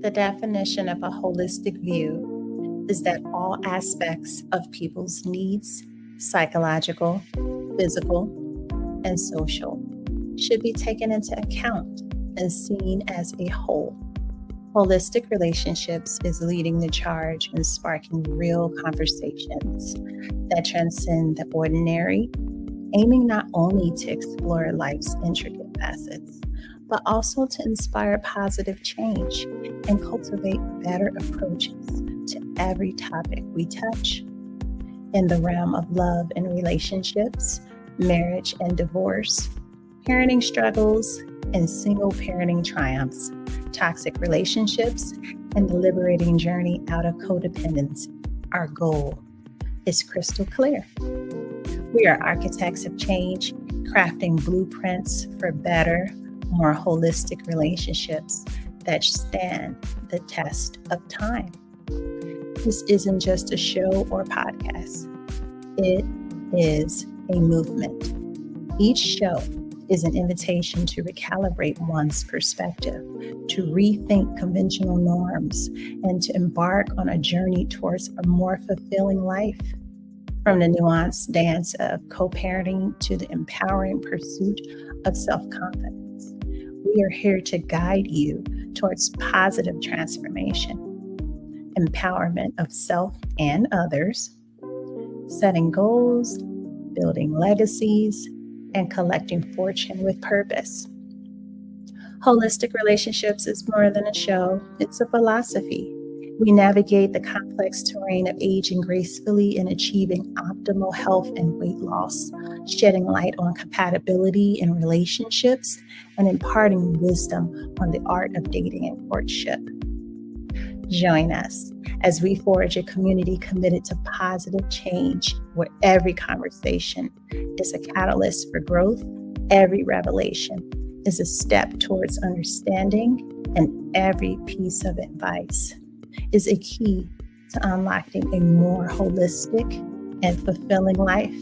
The definition of a holistic view is that all aspects of people's needs, psychological, physical, and social, should be taken into account and seen as a whole. Holistic relationships is leading the charge and sparking real conversations that transcend the ordinary, aiming not only to explore life's intricate facets, but also to inspire positive change and cultivate better approaches to every topic we touch. In the realm of love and relationships, marriage and divorce, parenting struggles and single parenting triumphs, toxic relationships, and the liberating journey out of codependency, our goal is crystal clear. We are architects of change, crafting blueprints for better, more holistic relationships that stand the test of time. This isn't just a show or podcast. It is a movement. Each show is an invitation to recalibrate one's perspective, to rethink conventional norms, and to embark on a journey towards a more fulfilling life. From the nuanced dance of co-parenting to the empowering pursuit of self-confidence, we are here to guide you towards positive transformation, empowerment of self and others, setting goals, building legacies, and collecting fortune with purpose. Holistic relationships is more than a show, it's a philosophy. We navigate the complex terrain of aging gracefully and achieving optimal health and weight loss, shedding light on compatibility in relationships, and imparting wisdom on the art of dating and courtship. Join us as we forge a community committed to positive change, where every conversation is a catalyst for growth, every revelation is a step towards understanding, and every piece of advice is a key to unlocking a more holistic and fulfilling life.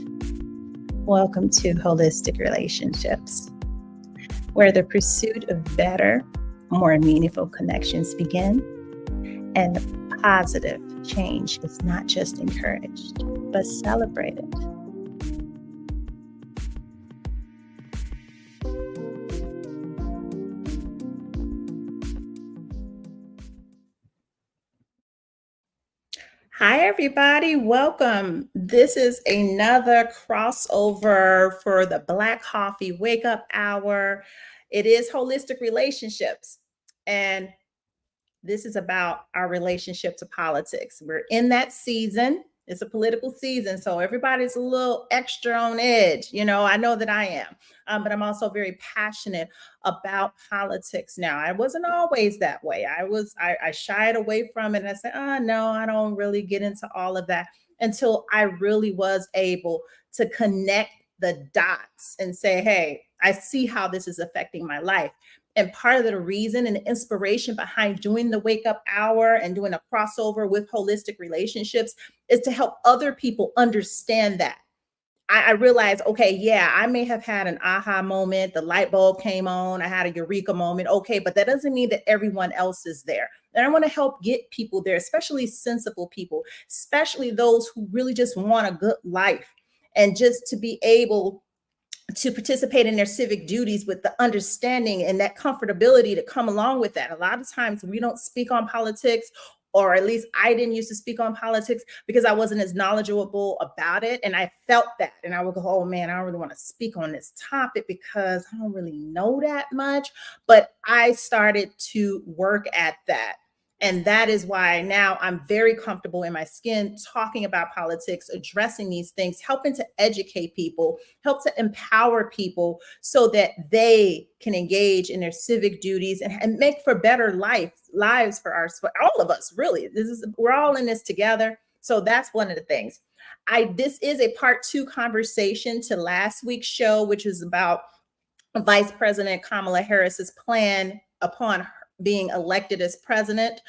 Welcome to Holistic Relationships, where the pursuit of better, more meaningful connections begin, and positive change is not just encouraged, but celebrated. Hi, everybody. Welcome. This is another crossover for the Black Coffee Wake Up Hour. It is Holistic Relationships, and this is about our relationship to politics. We're in that season. It's a political season, so everybody's a little extra on edge. I know that I am, but I'm also very passionate about politics now. I wasn't always that way. I shied away from it, and I said, oh, no, I don't really get into all of that until I really was able to connect the dots and say, hey, I see how this is affecting my life. And part of the reason and the inspiration behind doing the Wake Up Hour and doing a crossover with holistic relationships is to help other people understand that. I realized, okay, yeah, I may have had an aha moment, the light bulb came on, I had a eureka moment, okay, but that doesn't mean that everyone else is there. And I want to help get people there, especially sensible people, especially those who really just want a good life and just to be able to participate in their civic duties with the understanding and that comfortability to come along with that. A lot of times we don't speak on politics, or at least I didn't used to speak on politics because I wasn't as knowledgeable about it. And I felt that. And I would go, oh man, I don't really want to speak on this topic because I don't really know that much. But I started to work at that. And that is why now I'm very comfortable in my skin talking about politics, addressing these things, helping to educate people, help to empower people so that they can engage in their civic duties and make for better lives for all of us, really. We're all in this together. So that's one of the things. This is a part 2 conversation to last week's show, which is about Vice President Kamala Harris's plan upon being elected as president,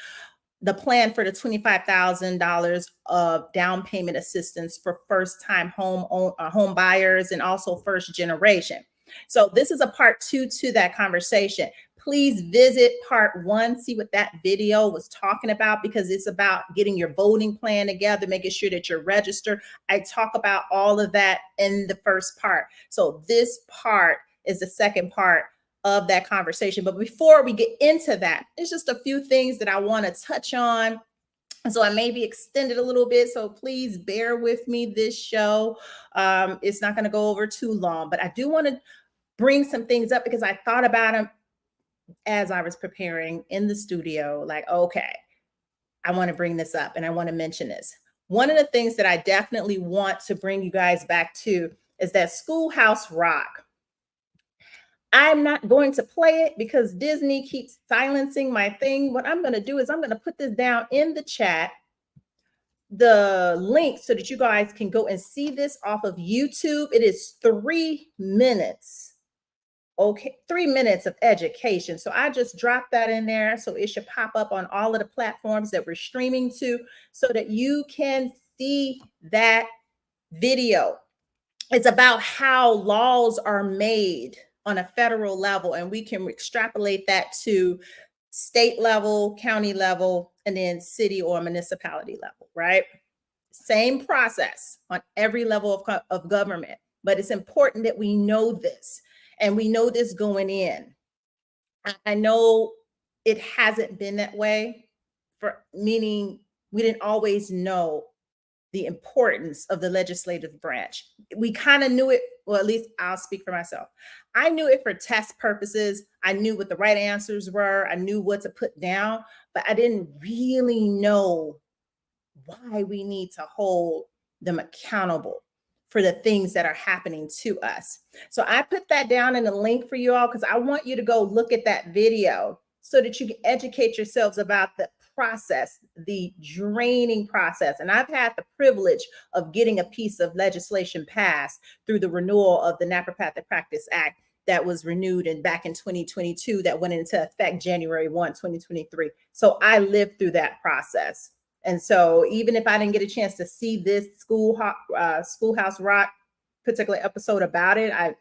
the plan for the $25,000 of down payment assistance for first-time home buyers and also first generation. So this is a part 2 to that conversation. Please visit part 1, see what that video was talking about, because it's about getting your voting plan together, making sure that you're registered. I talk about all of that in the first part. So this part is the second part of that conversation. But before we get into that, there's just a few things that I want to touch on. And so I may be extended a little bit, so please bear with me this show. It's not going to go over too long, but I do want to bring some things up because I thought about them as I was preparing in the studio. Like, okay, I want to bring this up and I want to mention this. One of the things that I definitely want to bring you guys back to is that Schoolhouse Rock. I'm not going to play it because Disney keeps silencing my thing. What I'm going to do is I'm going to put this down in the chat, the link, so that you guys can go and see this off of YouTube. It is 3 minutes. Okay, 3 minutes of education. So I just dropped that in there. So it should pop up on all of the platforms that we're streaming to so that you can see that video. It's about how laws are made on a federal level, and we can extrapolate that to state level, county level, and then city or municipality level, right? Same process on every level of government, but it's important that we know this, and we know this going in. I know it hasn't been that way, for meaning we didn't always know the importance of the legislative branch. We kind of knew it, well, at least I'll speak for myself. I knew it for test purposes. I knew what the right answers were. I knew what to put down, but I didn't really know why we need to hold them accountable for the things that are happening to us. So I put that down in the link for you all because I want you to go look at that video so that you can educate yourselves about the process, the draining process. And I've had the privilege of getting a piece of legislation passed through the renewal of the Naturopathic Practice Act that was renewed back in 2022 that went into effect January 1, 2023. So I lived through that process. And so even if I didn't get a chance to see this Schoolhouse Rock particular episode about it, if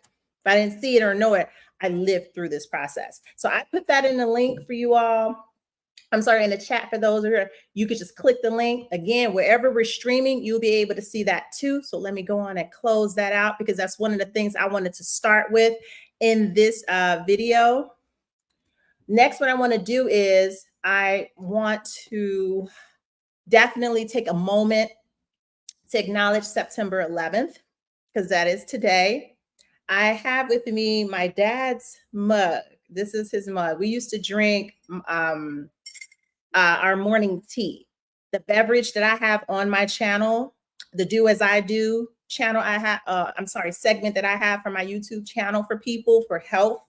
I didn't see it or know it, I lived through this process. So I put that in the link for you all. I'm sorry, in the chat for those who are, you could just click the link. Again, wherever we're streaming, you'll be able to see that too. So let me go on and close that out because that's one of the things I wanted to start with in this video. Next, what I want to do is I want to definitely take a moment to acknowledge September 11th, because that is today. I have with me my dad's mug. This is his mug. We used to drink our morning tea. The beverage that I have on my channel, the Do As I Do channel I have, segment that I have for my YouTube channel for people for health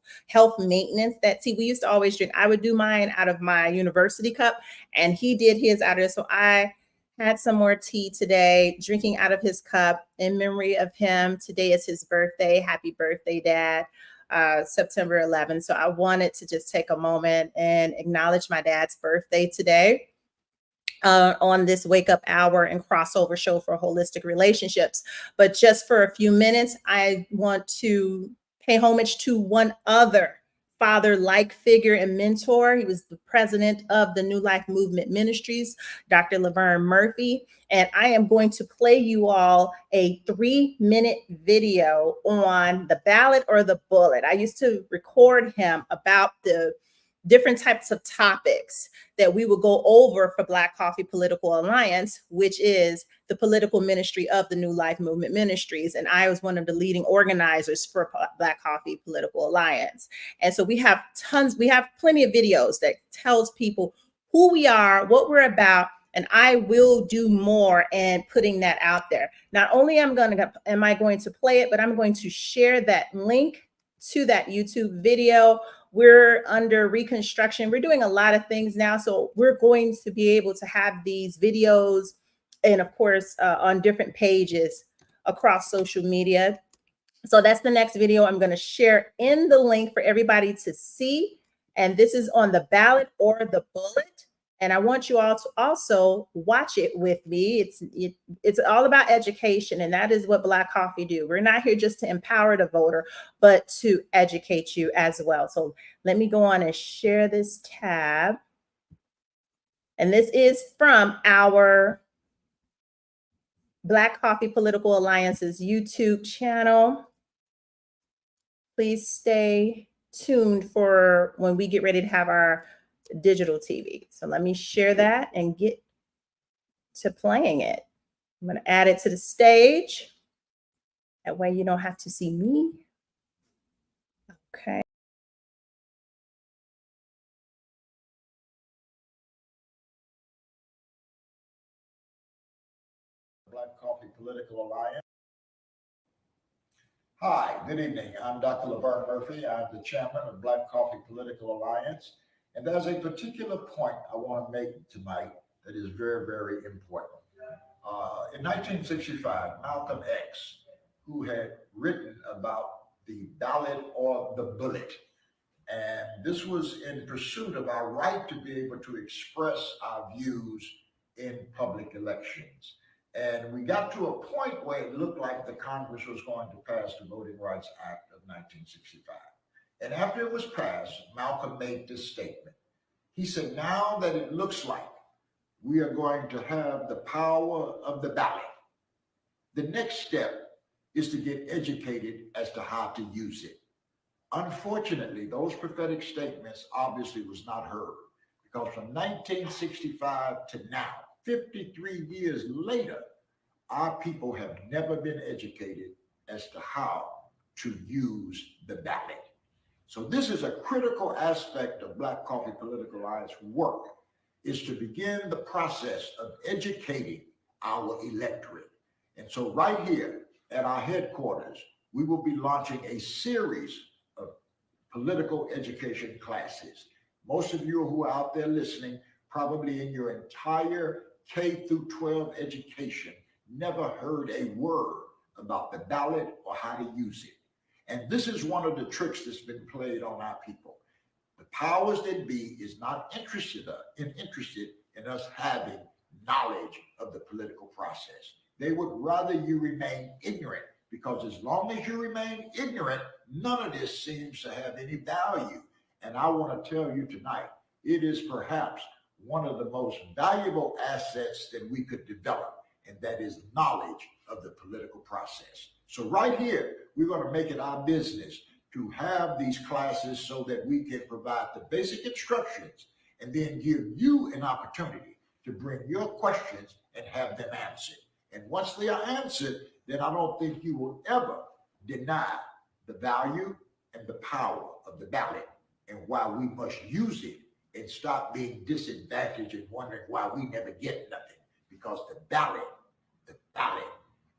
maintenance. That tea we used to always drink. I would do mine out of my university cup, and he did his out of it. So I had some more tea today, drinking out of his cup in memory of him. Today is his birthday. Happy birthday, Dad. September 11th. So I wanted to just take a moment and acknowledge my dad's birthday today on this Wake Up Hour and crossover show for holistic relationships. But just for a few minutes, I want to pay homage to one other father-like figure and mentor. He was the president of the New Life Movement Ministries, Dr. Laverne Murphy. And I am going to play you all a 3-minute video on the ballot or the bullet. I used to record him about the different types of topics that we will go over for Black Coffee Political Alliance, which is the political ministry of the New Life Movement Ministries. And I was one of the leading organizers for Black Coffee Political Alliance. And so we have plenty of videos that tells people who we are, what we're about, and I will do more in putting that out there. Not only am I going to play it, but I'm going to share that link to that YouTube video. We're under reconstruction. We're doing a lot of things now. So we're going to be able to have these videos and of course on different pages across social media. So that's the next video I'm going to share in the link for everybody to see. And this is on the ballot or the bullet. And I want you all to also watch it with me. It's all about education, and that is what Black Coffee do. We're not here just to empower the voter, but to educate you as well. So let me go on and share this tab. And this is from our Black Coffee Political Alliance's YouTube channel. Please stay tuned for when we get ready to have our digital TV. So let me share that and get to playing it. I'm going to add it to the stage. That way you don't have to see me. Okay. Black Coffee Political Alliance. Hi, good evening. I'm Dr. Laverne Murphy. I'm the chairman of Black Coffee Political Alliance. And there's a particular point I want to make tonight that is very, very important. In 1965, Malcolm X, who had written about the ballot or the bullet, and this was in pursuit of our right to be able to express our views in public elections. And we got to a point where it looked like the Congress was going to pass the Voting Rights Act of 1965. And after it was passed, Malcolm made this statement. He said, now that it looks like we are going to have the power of the ballot, the next step is to get educated as to how to use it. Unfortunately, those prophetic statements obviously was not heard, because from 1965 to now, 53 years later, our people have never been educated as to how to use the ballot. So this is a critical aspect of Black Coffee Political Alliance work, is to begin the process of educating our electorate. And so right here at our headquarters, we will be launching a series of political education classes. Most of you who are out there listening, probably in your entire K through 12 education, never heard a word about the ballot or how to use it. And this is one of the tricks that's been played on our people. The powers that be is not interested in us having knowledge of the political process. They would rather you remain ignorant, because as long as you remain ignorant, none of this seems to have any value. And I want to tell you tonight, it is perhaps one of the most valuable assets that we could develop, and that is knowledge of the political process. So right here, we're going to make it our business to have these classes so that we can provide the basic instructions and then give you an opportunity to bring your questions and have them answered. And once they are answered, then I don't think you will ever deny the value and the power of the ballot and why we must use it, and stop being disadvantaged and wondering why we never get nothing. Because the ballot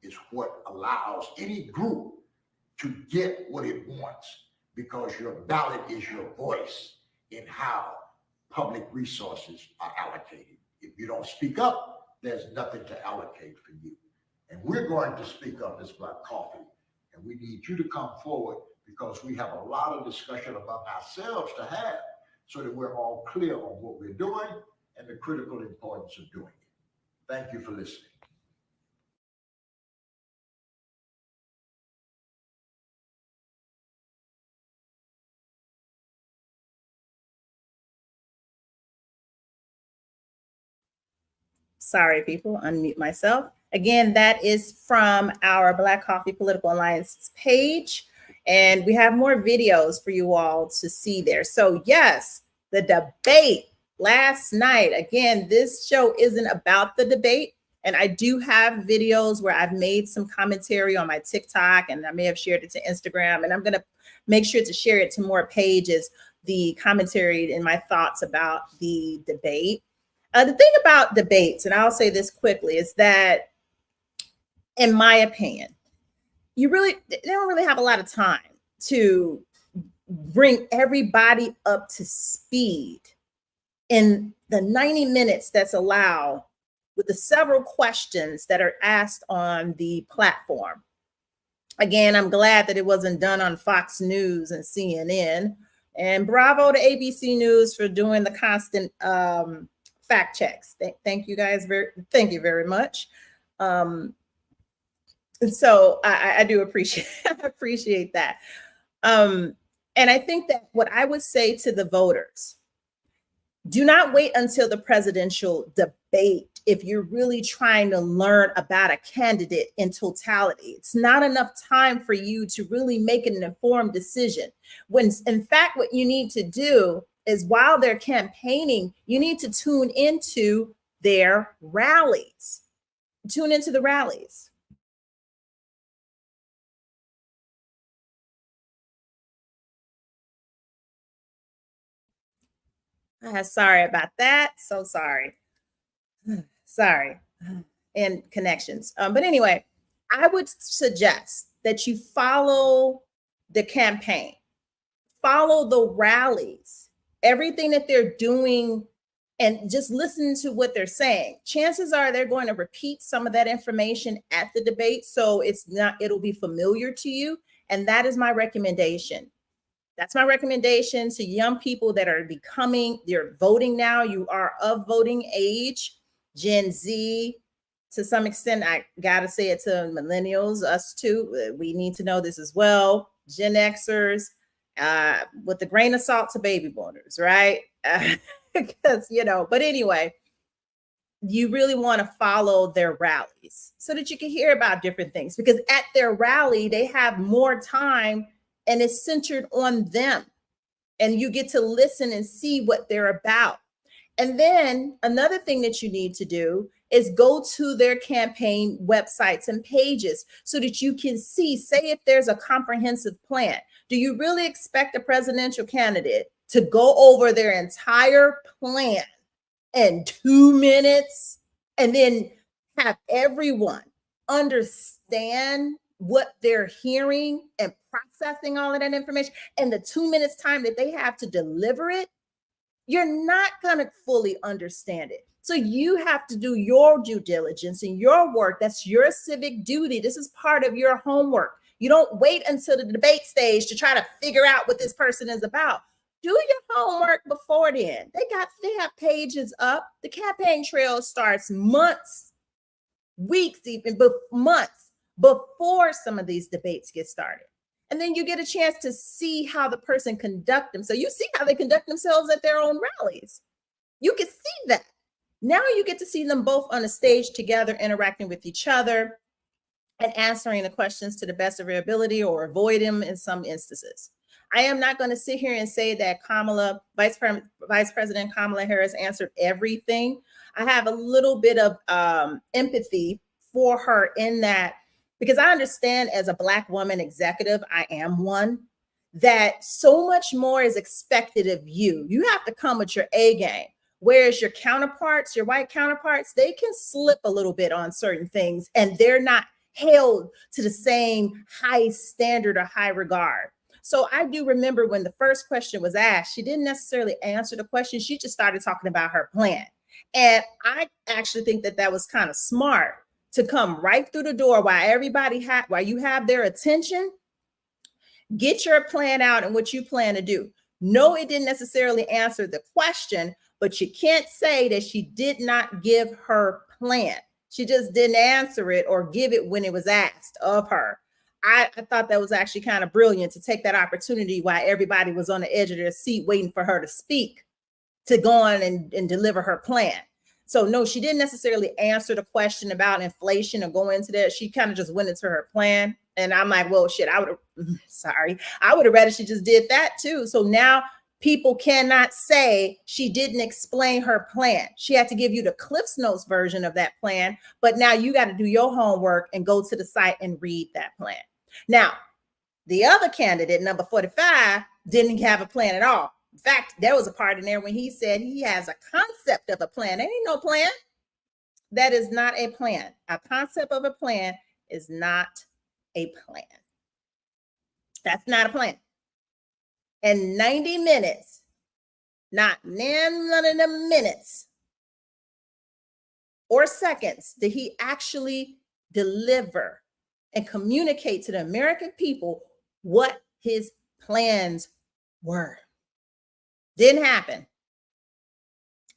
is what allows any group to get what it wants, because your ballot is your voice in how public resources are allocated. If you don't speak up, there's nothing to allocate for you. And we're going to speak up as Black Coffee, and we need you to come forward, because we have a lot of discussion among ourselves to have, so that we're all clear on what we're doing and the critical importance of doing it. Thank you for listening. Sorry, people, unmute myself. Again, that is from our Black Coffee Political Alliance page. And we have more videos for you all to see there. So yes, the debate last night. Again, this show isn't about the debate. And I do have videos where I've made some commentary on my TikTok, and I may have shared it to Instagram. And I'm going to make sure to share it to more pages, the commentary and my thoughts about the debate. The thing about debates, and I'll say this quickly, is that, in my opinion, they don't really have a lot of time to bring everybody up to speed in the 90 minutes that's allowed with the several questions that are asked on the platform. Again, I'm glad that it wasn't done on Fox News and CNN. And bravo to ABC News for doing the constant fact checks. Thank you guys thank you very much. And so I do appreciate appreciate that. Um, and I think that what I would say to the voters, do not wait until the presidential debate if you're really trying to learn about a candidate in totality. It's not enough time for you to really make an informed decision. When in fact, what you need to do is while they're campaigning, you need to tune into their rallies. Tune into the rallies. Sorry about that. So sorry. Sorry. And connections. But anyway, I would suggest that you follow the campaign, follow the rallies, everything that they're doing, and just listen to what they're saying. Chances are they're going to repeat some of that information at the debate. So it'll be familiar to you. And that is my recommendation. That's my recommendation to young people that are they're voting now. You are of voting age, Gen Z. To some extent, I got to say it to millennials, us too. We need to know this as well. Gen Xers, with a grain of salt to baby boomers, right? Because, but anyway, you really want to follow their rallies so that you can hear about different things, because at their rally, they have more time and it's centered on them. And you get to listen and see what they're about. And then another thing that you need to do is go to their campaign websites and pages so that you can see, say, if there's a comprehensive plan. Do you really expect a presidential candidate to go over their entire plan in 2 minutes and then have everyone understand what they're hearing and processing all of that information and the 2 minutes time that they have to deliver it? You're not going to fully understand it. So you have to do your due diligence and your work. That's your civic duty. This is part of your homework. You don't wait until the debate stage to try to figure out what this person is about. Do your homework before then. They have pages up. The campaign trail starts months, weeks, even months before some of these debates get started. And then you get a chance to see how the person conduct themselves. So you see how they conduct themselves at their own rallies. You can see that. Now you get to see them both on a stage together, interacting with each other and answering the questions to the best of their ability, or avoid them in some instances. I am not going to sit here and say that Vice President Kamala Harris answered everything. I have a little bit of empathy for her in that, because I understand as a Black woman executive, I am one, that so much more is expected of you. You have to come with your A game. Whereas your counterparts, your white counterparts, they can slip a little bit on certain things and they're not held to the same high standard or high regard. So I do remember when the first question was asked, she didn't necessarily answer the question. She just started talking about her plan. And I actually think that was kind of smart, to come right through the door while you have their attention, get your plan out and what you plan to do. No, it didn't necessarily answer the question, but you can't say that she did not give her plan. She just didn't answer it or give it when it was asked of her. I thought that was actually kind of brilliant, to take that opportunity while everybody was on the edge of their seat waiting for her to speak, to go on and deliver her plan. So no, she didn't necessarily answer the question about inflation or go into that. She kind of just went into her plan. And I'm like, well, shit, I would have rather she just did that too. So now people cannot say she didn't explain her plan. She had to give you the Cliff's Notes version of that plan, but now you got to do your homework and go to the site and read that plan. Now, the other candidate, number 45, didn't have a plan at all. In fact, there was a part in there when he said he has a concept of a plan. There ain't no plan. That is not a plan. A concept of a plan is not a plan. That's not a plan. In 90 minutes, not none of the minutes or seconds, did he actually deliver and communicate to the American people what his plans were. Didn't happen.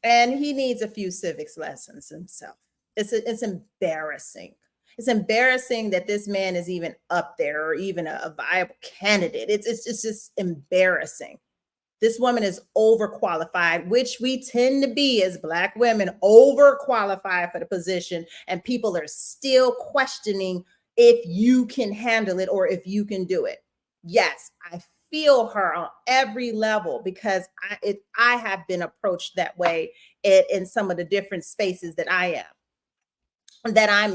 And he needs a few civics lessons himself. It's embarrassing. It's embarrassing that this man is even up there or even a viable candidate. It's just embarrassing. This woman is overqualified, which we tend to be as Black women, overqualified for the position. And people are still questioning if you can handle it or if you can do it. Yes, I feel her on every level because I have been approached that way in some of the different spaces that I'm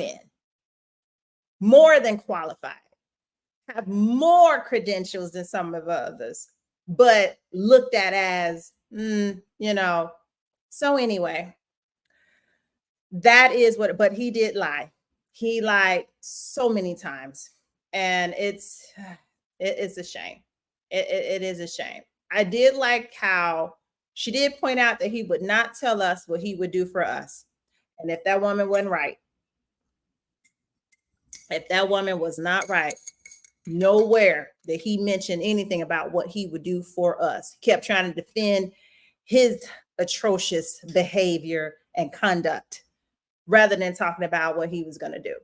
in. More than qualified, have more credentials than some of others, but looked at as, you know. So anyway, that is what, but he did lie. He lied so many times. And it's a shame. It is a shame. I did like how she did point out that he would not tell us what he would do for us. And if that woman wasn't right, if that woman was not right, nowhere did he mention anything about what he would do for us. He kept trying to defend his atrocious behavior and conduct rather than talking about what he was going to do.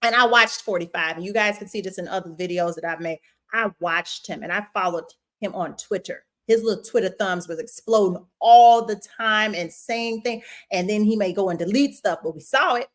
And I watched 45, and you guys can see this in other videos that I've made. I watched him and I followed him on Twitter. His little Twitter thumbs was exploding all the time and saying things. And then he may go and delete stuff, but we saw it.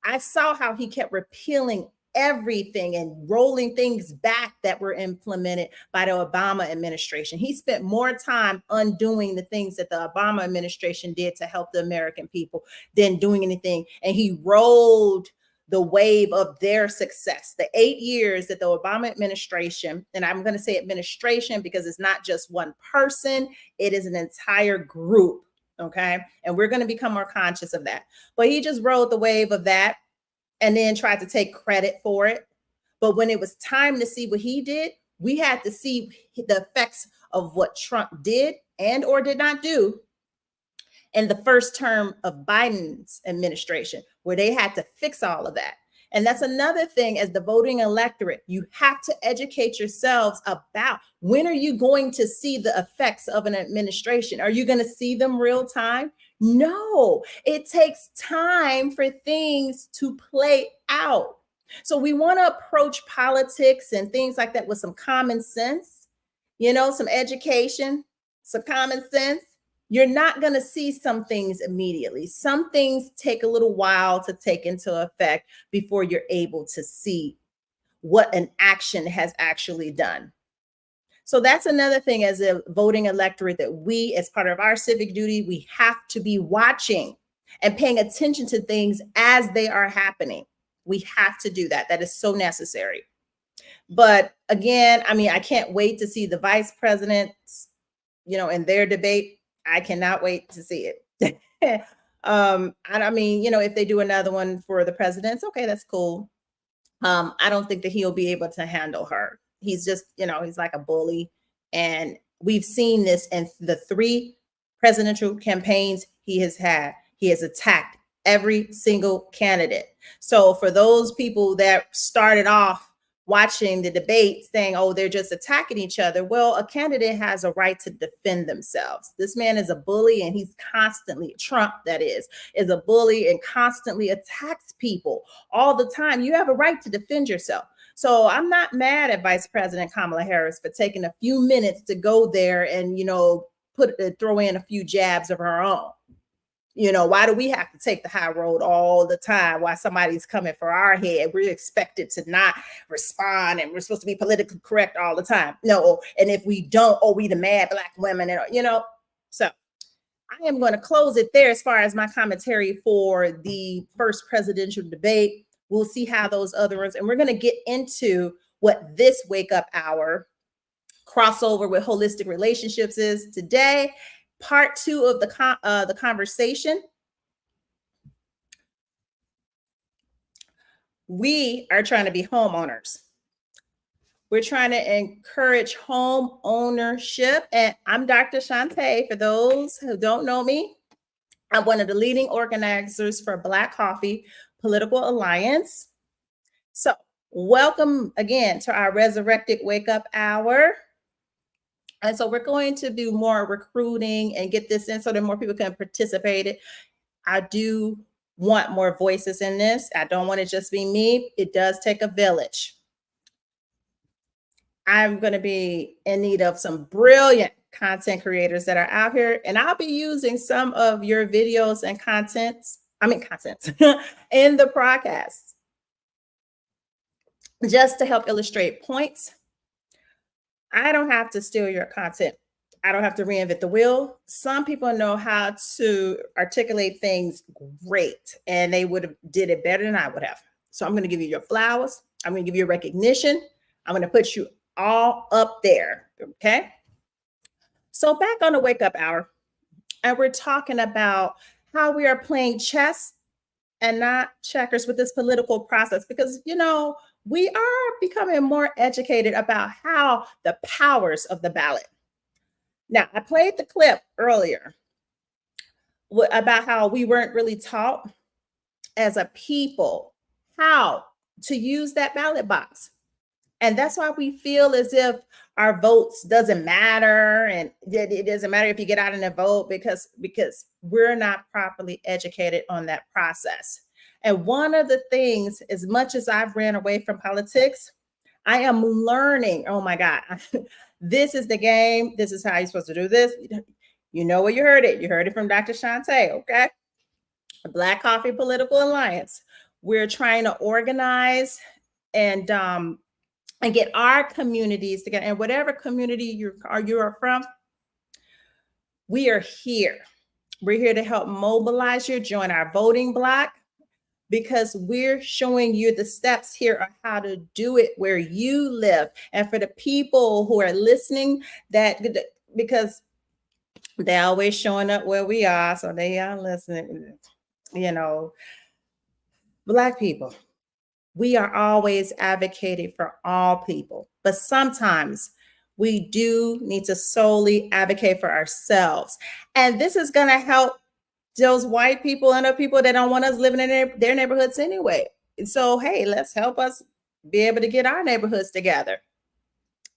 I saw how he kept repealing everything and rolling things back that were implemented by the Obama administration. He spent more time undoing the things that the Obama administration did to help the American people than doing anything. And he rolled the wave of their success. The 8 years that the Obama administration, and I'm going to say administration because it's not just one person, it is an entire group. Okay. And we're going to become more conscious of that. But he just rode the wave of that and then tried to take credit for it. But when it was time to see what he did, we had to see the effects of what Trump did and or did not do in the first term of Biden's administration, where they had to fix all of that. And that's another thing as the voting electorate, you have to educate yourselves about when are you going to see the effects of an administration? Are you going to see them real time? No, it takes time for things to play out. So we want to approach politics and things like that with some common sense, some education, some common sense. You're not going to see some things immediately. Some things take a little while to take into effect before you're able to see what an action has actually done. So that's another thing as a voting electorate that we, as part of our civic duty, we have to be watching and paying attention to things as they are happening. We have to do that. That is so necessary. But again, I can't wait to see the vice presidents, in their debate. I cannot wait to see it. And if they do another one for the presidents, okay, that's cool. I don't think that he'll be able to handle her. He's just, he's like a bully. And we've seen this in the 3 presidential campaigns he has had. He has attacked every single candidate. So for those people that started off watching the debate saying, oh, they're just attacking each other. Well, a candidate has a right to defend themselves. This man is a bully and he's constantly, Trump that is a bully and constantly attacks people all the time. You have a right to defend yourself. So I'm not mad at Vice President Kamala Harris for taking a few minutes to go there and, throw in a few jabs of her own. Why do we have to take the high road all the time while somebody's coming for our head? We're expected to not respond and we're supposed to be politically correct all the time. No. And if we don't, we the mad Black women, So I am going to close it there as far as my commentary for the first presidential debate. We'll see how those other ones, and we're going to get into what this wake up hour crossover with holistic relationships is today. Part 2 of the conversation. We are trying to be homeowners. We're trying to encourage home ownership. And I'm Dr. Shantae. For those who don't know me, I'm one of the leading organizers for Black Coffee Political Alliance. So welcome again to our Resurrected Wake Up Hour. And so we're going to do more recruiting and get this in so that more people can participate it. I do want more voices in this. I don't want it just be me. It does take a village. I'm going to be in need of some brilliant content creators that are out here, and I'll be using some of your videos and contents in the podcast just to help illustrate points. I don't have to steal your content. I don't have to reinvent the wheel. Some people know how to articulate things great, and they would have did it better than I would have. So I'm going to give you your flowers. I'm going to give you recognition. I'm going to put you all up there. Okay. So back on the wake up hour, and we're talking about how we are playing chess and not checkers with this political process because, we are becoming more educated about how the powers of the ballot. Now, I played the clip earlier about how we weren't really taught as a people how to use that ballot box. And that's why we feel as if our votes doesn't matter and it doesn't matter if you get out and vote because we're not properly educated on that process. And one of the things, as much as I've ran away from politics, I am learning. Oh my God, this is the game. This is how you're supposed to do this. You know where you heard it. You heard it from Dr. Shantae, okay? Black Coffee Political Alliance. We're trying to organize and get our communities together. And whatever community you are from, we are here. We're here to help mobilize you, join our voting block, because we're showing you the steps here on how to do it where you live. And for the people who are listening, because they're always showing up where we are, so they are listening, Black people, we are always advocating for all people, but sometimes we do need to solely advocate for ourselves. And this is going to help those white people and other people that don't want us living in their neighborhoods anyway. So, hey, let's help us be able to get our neighborhoods together.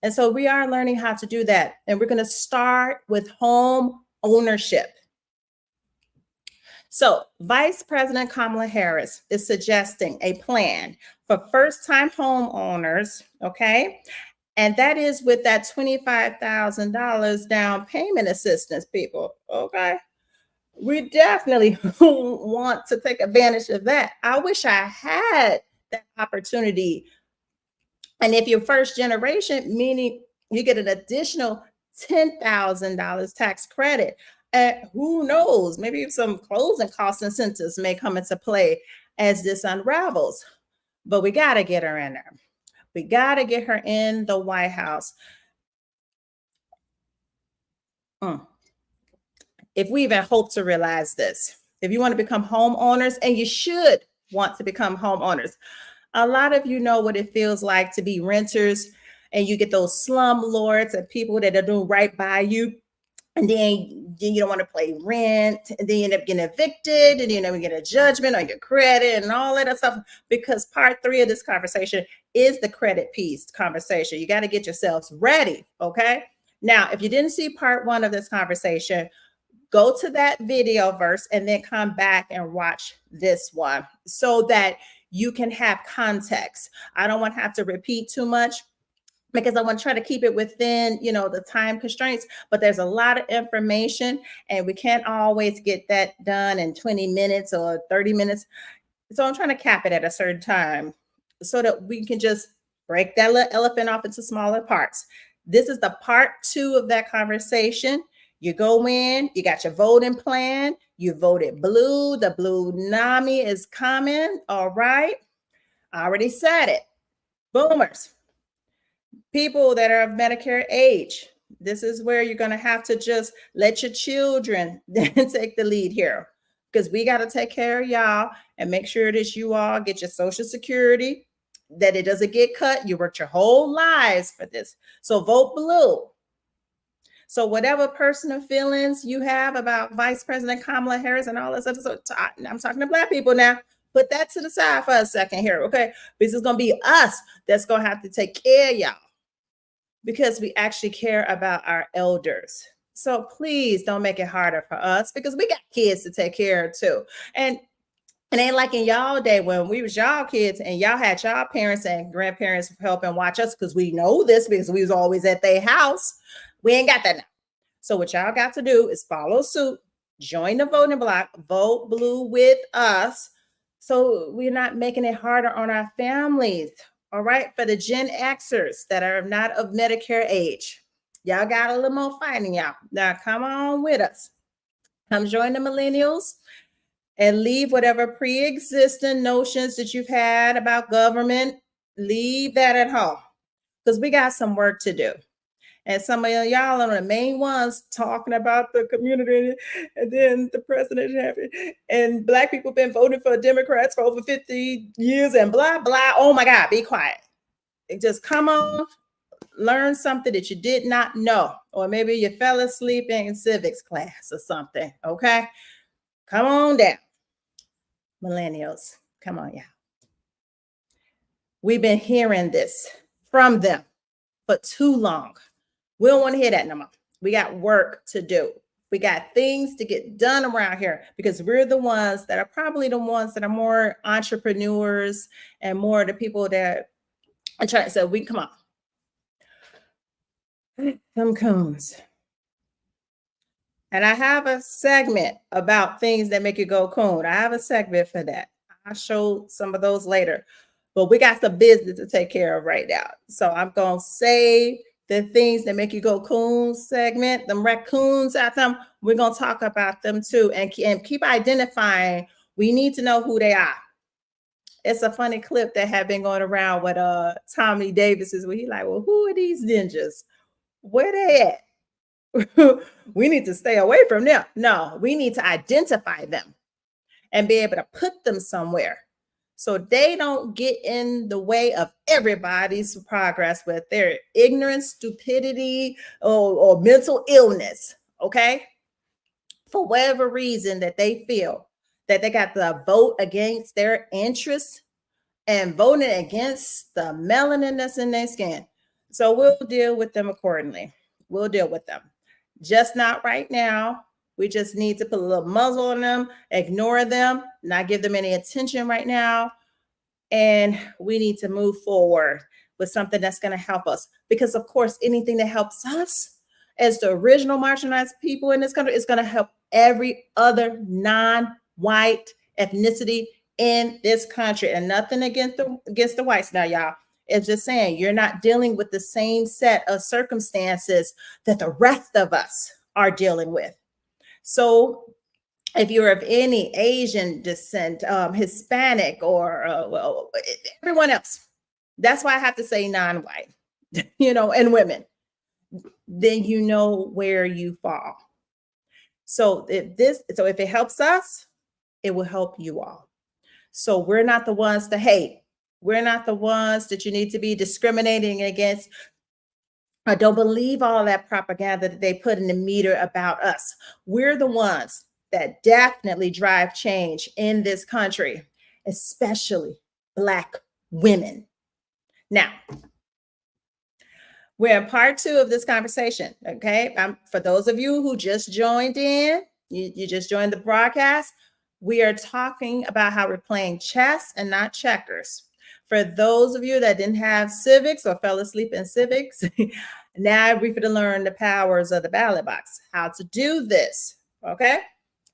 And so we are learning how to do that. And we're going to start with home ownership. So Vice President Kamala Harris is suggesting a plan for first-time homeowners, okay? And that is with that $25,000 down payment assistance, people, okay? We definitely want to take advantage of that. I wish I had that opportunity. And if you're first generation, meaning you get an additional $10,000 tax credit. Who knows? Maybe some closing cost incentives may come into play as this unravels. But we got to get her in there. We got to get her in the White House. If we even hope to realize this, if you want to become homeowners, and you should want to become homeowners, a lot of you know what it feels like to be renters, and you get those slum lords and people that are doing right by you, and then you don't want to pay rent, and then you end up getting evicted, and you end up getting a judgment on your credit and all that stuff, because part 3 of this conversation is the credit piece conversation. You got to get yourselves ready, okay? Now, if you didn't see part 1 of this conversation, go to that video verse and then come back and watch this one so that you can have context. I don't want to have to repeat too much because I want to try to keep it within, the time constraints, but there's a lot of information and we can't always get that done in 20 minutes or 30 minutes. So I'm trying to cap it at a certain time so that we can just break that little elephant off into smaller parts. This is the part 2 of that conversation. You go in, you got your voting plan, you voted blue, the blue NAMI is coming, all right? I already said it. Boomers, people that are of Medicare age, this is where you're gonna have to just let your children take the lead here, because we gotta take care of y'all and make sure that you all get your Social Security, that it doesn't get cut. You worked your whole lives for this, so vote blue. So whatever personal feelings you have about Vice President Kamala Harris and all this other stuff, I'm talking to Black people now, put that to the side for a second here, okay? Because it's going to be us that's going to have to take care of y'all. because we actually care about our elders. So please don't make it harder for us because we got kids to take care of too. And it ain't like in y'all day when we was y'all kids and y'all had y'all parents and grandparents helping watch us because we know this because we was always at their house. We ain't got that now. So what y'all got to do is follow suit, join the voting block, vote blue with us. So we're not making it harder on our families. All right. For the Gen Xers that are not of Medicare age, y'all got a little more fighting y'all. Now come on with us. Come join the millennials and leave whatever pre-existing notions that you've had about government, leave that at home because we got some work to do. And some of y'all are the main ones talking about the community, and then the president having, and black people been voting for Democrats for over 50 years and blah, blah. Oh my God, be quiet. Just come on, learn something that you did not know, or maybe you fell asleep in civics class or something, okay? Come on down. Millennials, come on, yeah. We've been hearing this from them for too long. We don't want to hear that no more. We got work to do. We got things to get done around here because we're the ones that are probably the ones that are more entrepreneurs and more the people that are trying to say, we come on. Them coons. And I have a segment about things that make you go coon. I have a segment for that. I'll show some of those later. But we got some business to take care of right now. So I'm going to save the things that make you go coon segment, them raccoons at them. We're going to talk about them too and keep identifying. We need to know who they are. It's a funny clip that had been going around with Tommy Davis's where he like, well, who are these ninjas? Where they at? We need to stay away from them. No, we need to identify them and be able to put them somewhere so they don't get in the way of everybody's progress with their ignorance, stupidity, or mental illness. Okay. For whatever reason that they feel that they got to vote against their interests and voting against the melanin that's in their skin. So we'll deal with them accordingly. We'll deal with them. Just not right now. We just need to put a little muzzle on them, ignore them, not give them any attention right now. And we need to move forward with something that's going to help us. Because, of course, anything that helps us as the original marginalized people in this country is going to help every other non-white ethnicity in this country. And nothing against the whites now, y'all. It's just saying you're not dealing with the same set of circumstances that the rest of us are dealing with. So if you're of any Asian descent, Hispanic, or well, everyone else, that's why I have to say non-white, and women, then you know where you fall. So if it helps us, it will help you all. So we're not the ones to hate. We're not the ones that you need to be discriminating against. I don't believe all that propaganda that they put in the media about us. We're the ones that definitely drive change in this country, especially Black women. Now, we're in part 2 of this conversation, okay? For those of you who just joined in, you just joined the broadcast, we are talking about how we're playing chess and not checkers. For those of you that didn't have civics or fell asleep in civics, now we're going to learn the powers of the ballot box, how to do this, okay?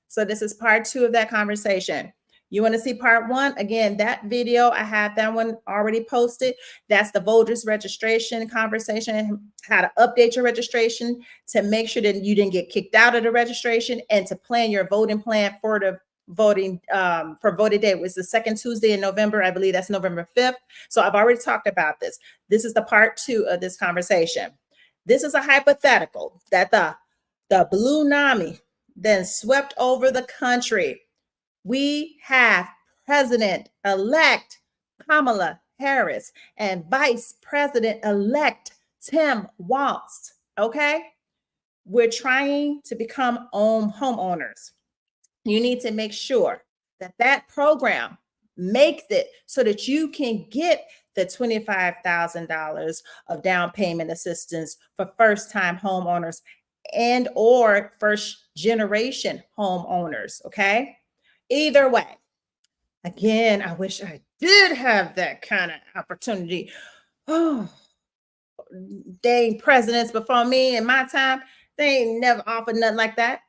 So this is part 2 of that conversation. You want to see part 1? Again, that video, I have that one already posted. That's the voters registration conversation, how to update your registration to make sure that you didn't get kicked out of the registration and to plan your voting plan for the voting for voting day. It was the second Tuesday in November. I believe that's November 5th. So I've already talked about this. This is the part 2 of this conversation. This is a hypothetical that the blue NAMI then swept over the country. We have President-elect Kamala Harris and Vice President-elect Tim Walz, okay? We're trying to become homeowners. You need to make sure that program makes it so that you can get the $25,000 of down payment assistance for first-time homeowners and or first generation homeowners, okay? Either way, again, I wish I did have that kind of opportunity. Oh, dang presidents before me in my time, they ain't never offered nothing like that.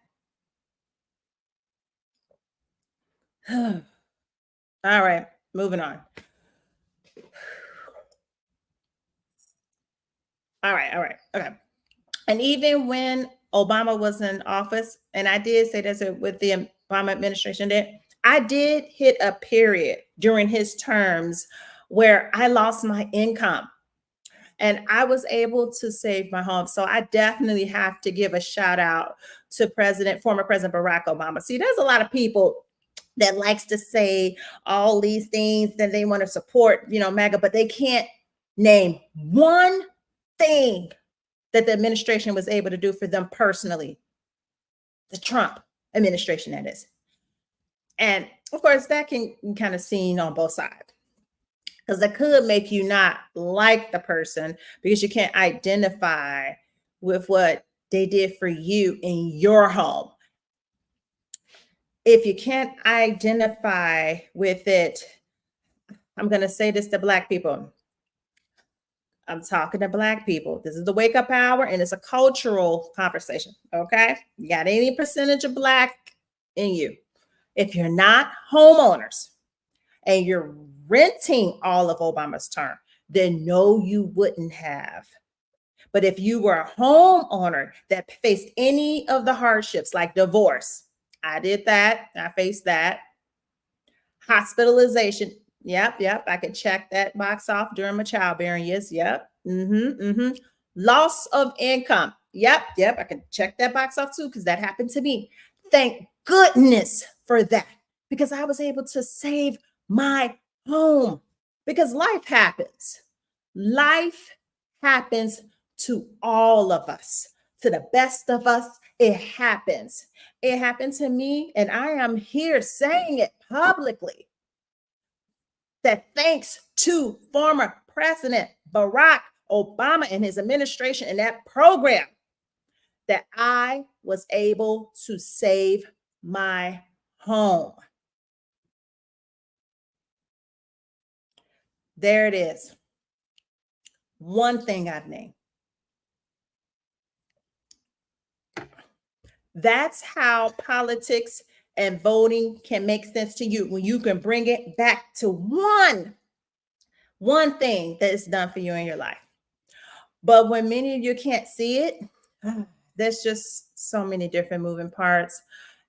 All right, moving on. All right, okay. And even when Obama was in office, and I did say this with the Obama administration, that I did hit a period during his terms where I lost my income and I was able to save my home. So I definitely have to give a shout out to former President Barack Obama. See, there's a lot of people that likes to say all these things that they want to support, MAGA, but they can't name one thing that the administration was able to do for them personally. The Trump administration, that is. And of course, that can kind of seen on both sides because that could make you not like the person because you can't identify with what they did for you in your home. If you can't identify with it, I'm going to say this to Black people. I'm talking to Black people. This is the wake up hour and it's a cultural conversation. Okay. You got any percentage of Black in you. If you're not homeowners and you're renting all of Obama's term, then no, you wouldn't have. But if you were a homeowner that faced any of the hardships like divorce, I did that. I faced that. Hospitalization. Yep. I could check that box off during my childbearing years. Yep. Loss of income. Yep. I can check that box off too because that happened to me. Thank goodness for that because I was able to save my home because life happens. Life happens to all of us, to the best of us. It happens. It happened to me, and I am here saying it publicly that thanks to former President Barack Obama and his administration and that program, that I was able to save my home. There it is. One thing I've named. That's how politics and voting can make sense to you when you can bring it back to one thing that is done for you in your life. But when many of you can't see it, there's just so many different moving parts.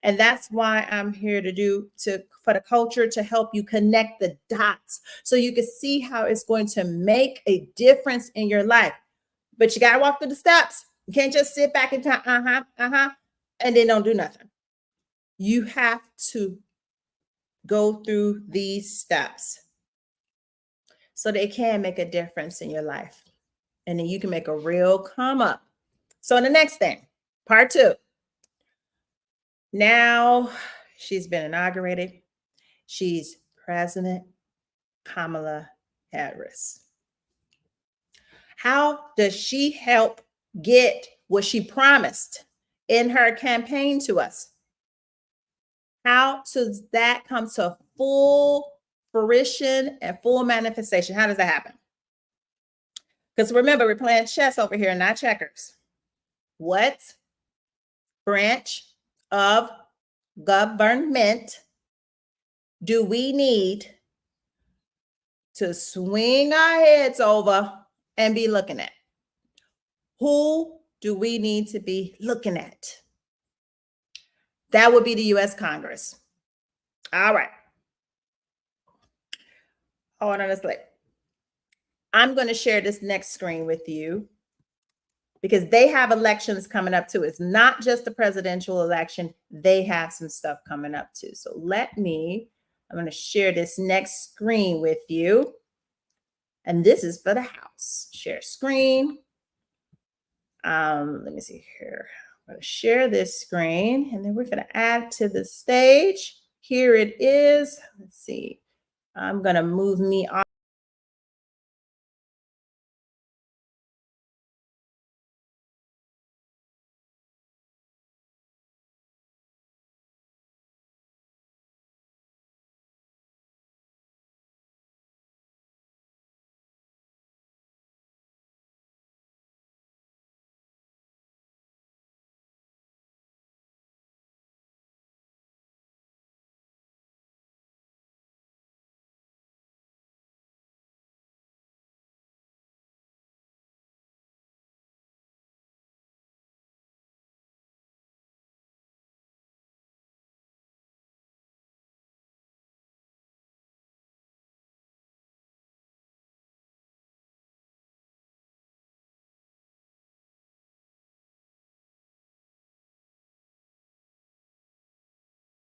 And that's why I'm here for the culture to help you connect the dots so you can see how it's going to make a difference in your life. But you got to walk through the steps. You can't just sit back and and then don't do nothing. You have to go through these steps so they can make a difference in your life. And then you can make a real come up. So the next thing, part 2. Now she's been inaugurated. She's President Kamala Harris. How does she help get what she promised in her campaign to us? How does that come to full fruition and full manifestation? How does that happen? Because remember, we're playing chess over here, not checkers. What branch of government do we need to swing our heads over and be looking at? Who do we need to be looking at? That would be the U.S. Congress. All right. Hold on a second. I'm going to share this next screen with you because they have elections coming up too. It's not just the presidential election. They have some stuff coming up too. So I'm going to share this next screen with you. And this is for the House. Share screen. Let me see here. I'm going to share this screen and then we're going to add to the stage. Here it is. Let's see. I'm going to move me off.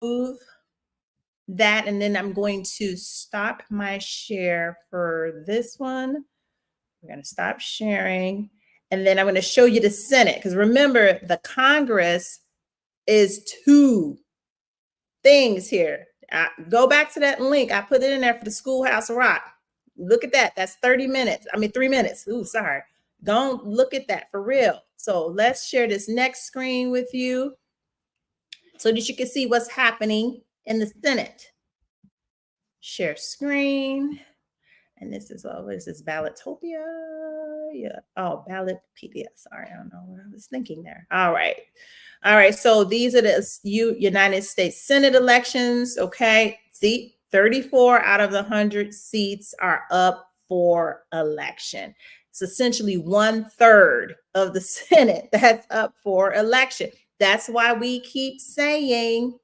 Move that, and then I'm going to stop my share for this one. We're going to stop sharing, and then I'm going to show you the Senate, because remember, the Congress is two things here. Go back to that link. I put it in there for the Schoolhouse Rock. Look at that. That's 30 minutes. I mean, 3 minutes. Ooh, sorry. Don't look at that for real. So let's share this next screen with you so that you can see what's happening in the Senate. Share screen. And this is, what is this, Ballotopia? Yeah. Oh, Ballotpedia. Sorry, I don't know what I was thinking there. All right. All right. So these are the United States Senate elections. Okay. See, 34 out of the 100 seats are up for election. It's essentially 1/3 of the Senate that's up for election. That's why we keep saying,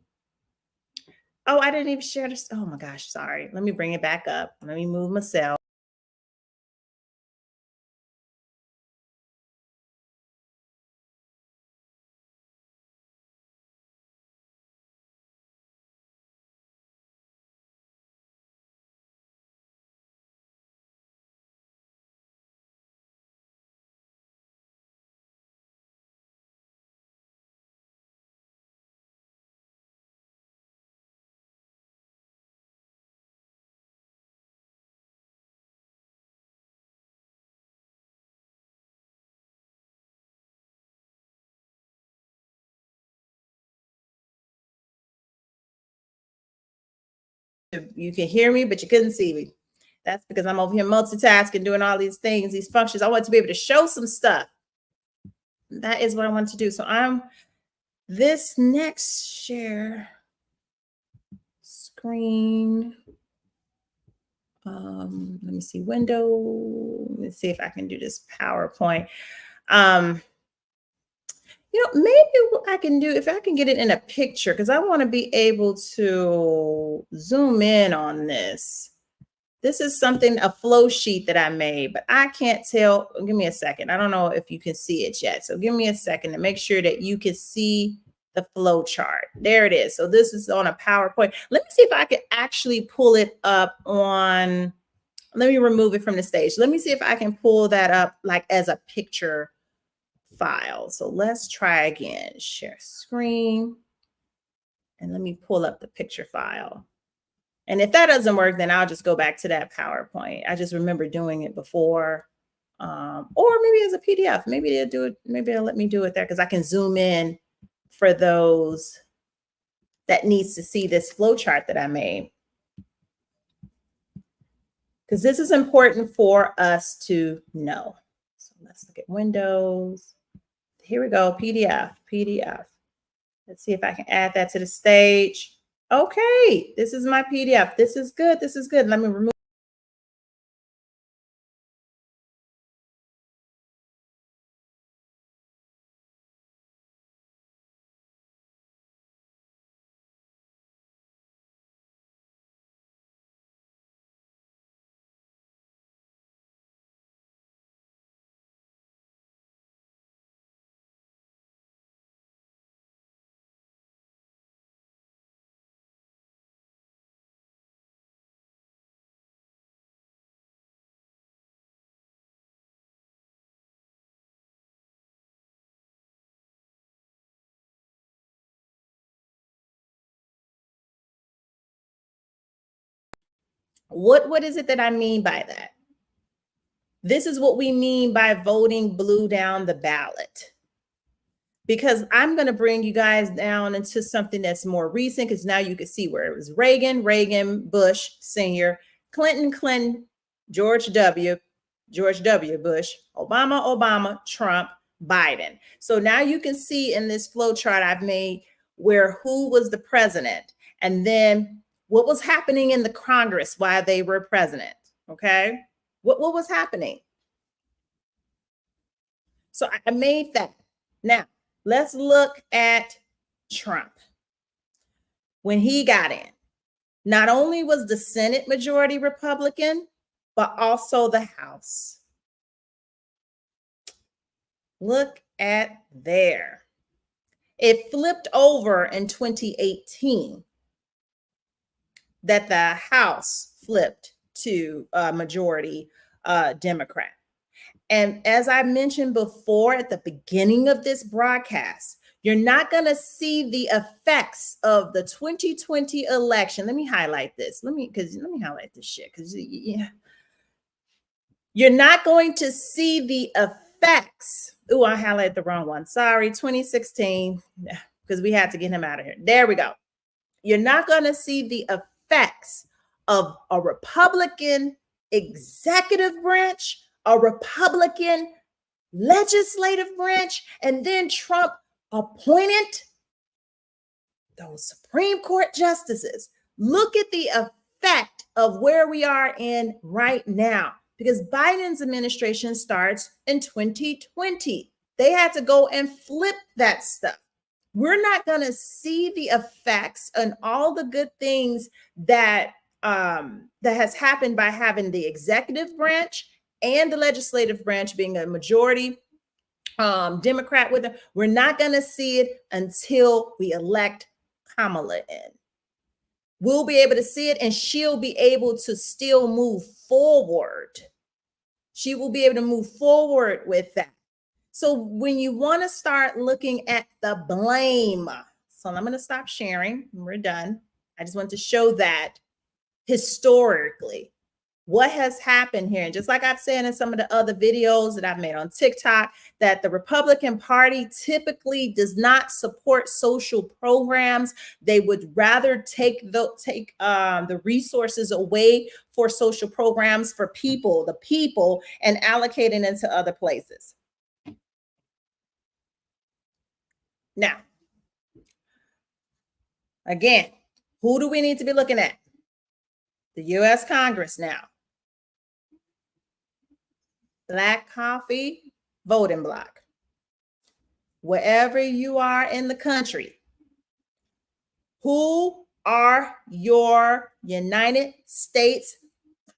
oh, I didn't even share this. Oh my gosh, sorry. Let me bring it back up. Let me move myself. You can hear me, but you couldn't see me. That's because I'm over here multitasking, doing all these things, these functions. I want to be able to show some stuff. That is what I want to do. So I'm this next share screen. Let me see window. Let me see if I can do this PowerPoint. Maybe what I can do, if I can get it in a picture, because I want to be able to zoom in on this. This is something, a flow sheet that I made, but I can't tell. Give me a second. I don't know if you can see it yet. So give me a second to make sure that you can see the flow chart. There it is. So this is on a PowerPoint. Let me see if I can actually pull it up on, let me remove it from the stage. Let me see if I can pull that up like as a picture file. So let's try again. Share screen. And let me pull up the picture file. And if that doesn't work, then I'll just go back to that PowerPoint. I just remember doing it before. Or maybe as a PDF. Maybe they'll do it. Maybe they'll let me do it there because I can zoom in for those that needs to see this flow chart that I made. Because this is important for us to know. So let's look at Windows. Here we go, PDF. Let's see if I can add that to the stage. Okay, this is my PDF. This is good. This is good. Let me remove. What is it that I mean by that? This is what we mean by voting blue down the ballot. Because I'm going to bring you guys down into something that's more recent, because now you can see where it was Reagan, Bush Sr., Clinton, George W. Bush, Obama, Trump, Biden. So now you can see in this flow chart I've made where who was the president and then what was happening in the Congress while they were president. Okay. What was happening? So I made that. Now, let's look at Trump. When he got in, not only was the Senate majority Republican, but also the House. Look at there. It flipped over in 2018 that the House flipped to a majority Democrat. And as I mentioned before at the beginning of this broadcast, you're not going to see the effects of the 2020 election. Let me highlight this. Let me highlight this shit, because you're not going to see the effects. Oh, I highlighted the wrong one. Sorry, 2016, because we had to get him out of here. There we go. You're not going to see the effects of a Republican executive branch, a Republican legislative branch, and then Trump appointed those Supreme Court justices. Look at the effect of where we are in right now, because Biden's administration starts in 2020. They had to go and flip that stuff. We're not going to see the effects and all the good things that has happened by having the executive branch and the legislative branch being a majority Democrat with them. We're not going to see it until we elect Kamala in. We'll be able to see it, and she'll be able to still move forward. She will be able to move forward with that. So when you want to start looking at the blame, so I'm going to stop sharing. We're done. I just want to show that historically what has happened here. And just like I've said in some of the other videos that I've made on TikTok, that the Republican Party typically does not support social programs. They would rather take the resources away for social programs for the people, and allocating it to other places. Now, again, who do we need to be looking at? The U.S. Congress now. Black coffee voting block. Wherever you are in the country, who are your United States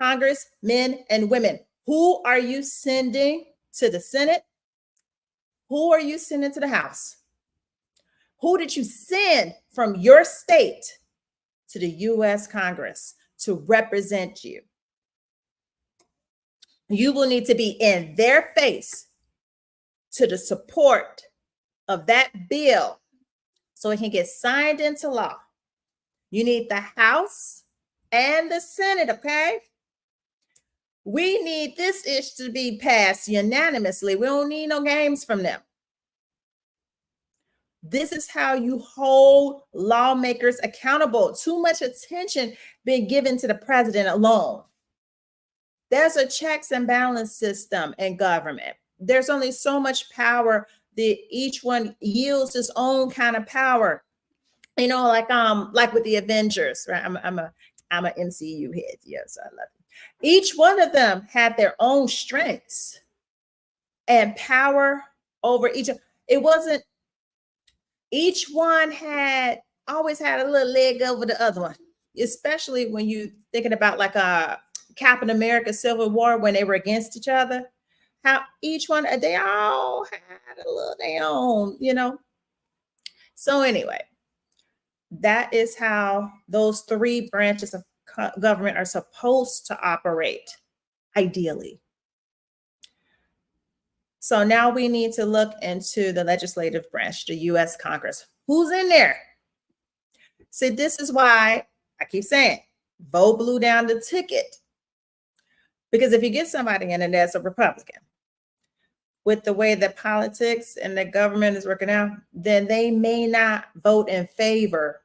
congressmen and women? Who are you sending to the Senate? Who are you sending to the House? Who did you send from your state to the U.S. Congress to represent you? You will need to be in their face to the support of that bill so it can get signed into law. You need the House and the Senate, okay? We need this issue to be passed unanimously. We don't need no games from them. This is how you hold lawmakers accountable. Too much attention being given to the president alone. There's a checks and balance system in government. There's only so much power that each one yields its own kind of power. You know, like with the Avengers, right? I'm a MCU head. Yes, I love it. Each one of them had their own strengths and power over each. It wasn't. Each one always had a little leg over the other one, especially when you thinking about like Captain America Civil War, when they were against each other. How each one, they all had a little their own, you know. So anyway, that is how those three branches of government are supposed to operate, ideally. So now we need to look into the legislative branch, the U.S. Congress. Who's in there? See, this is why I keep saying Vote blue down the ticket. Because if you get somebody in and that's a Republican, with the way that politics and the government is working out, then they may not vote in favor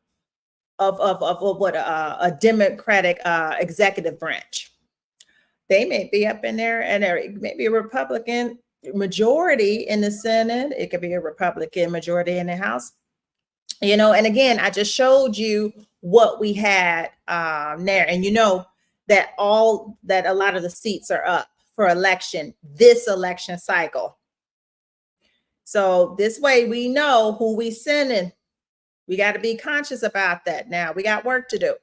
of what a Democratic executive branch. They may be up in there and there may be a Republican majority in the Senate. It could be a Republican majority in the House. And again, I just showed you what we had there. And that a lot of the seats are up for this election cycle. So this way we know who we sending. We got to be conscious about that. Now we got work to do.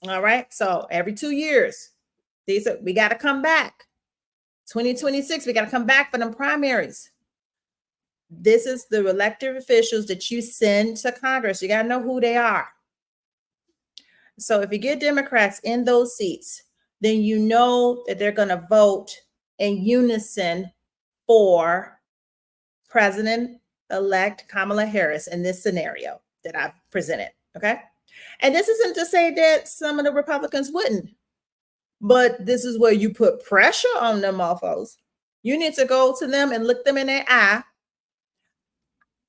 All right. So every 2 years, we got to come back. 2026, we got to come back for them primaries. This is the elected officials that you send to Congress. You got to know who they are. So if you get Democrats in those seats, then you know that they're going to vote in unison for President-elect Kamala Harris in this scenario that I've presented. Okay. And this isn't to say that some of the Republicans wouldn't, but this is where you put pressure on them mofos. You need to go to them and look them in their eye.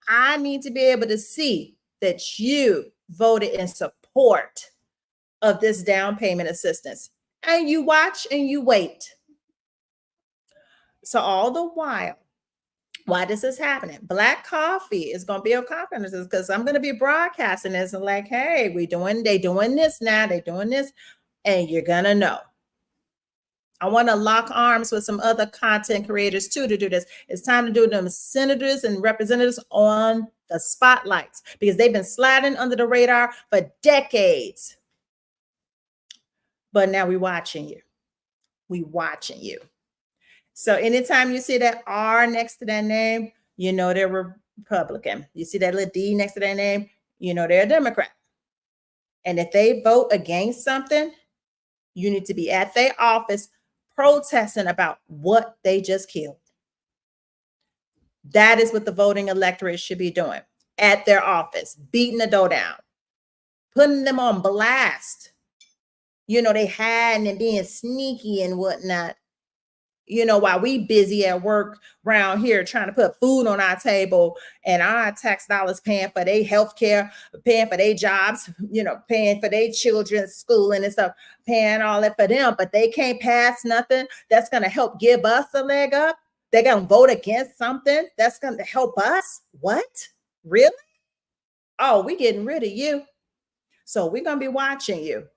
I need to be able to see that you voted in support of this down payment assistance. And you watch and you wait. So all the while, why this is happening? Black Coffee is going to be a conference because I'm going to be broadcasting this and like, hey, they doing this now. They doing this. And you're going to know. I want to lock arms with some other content creators too to do this. It's time to do them senators and representatives on the spotlights because they've been sliding under the radar for decades. But now we're watching you. We watching you. So anytime you see that R next to that name, you know they're Republican. You see that little D next to that name, you know they're a Democrat. And if they vote against something, you need to be at their office protesting about what they just killed. That is what the voting electorate should be doing at their office, beating the door down, putting them on blast. They hiding and being sneaky and whatnot. While we busy at work around here trying to put food on our table and our tax dollars paying for their health care, paying for their jobs, paying for their children's schooling and stuff, paying all that for them, but they can't pass nothing that's going to help give us a leg up. They're going to vote against something that's going to help us. What? Really? Oh, we getting rid of you. So we're going to be watching you.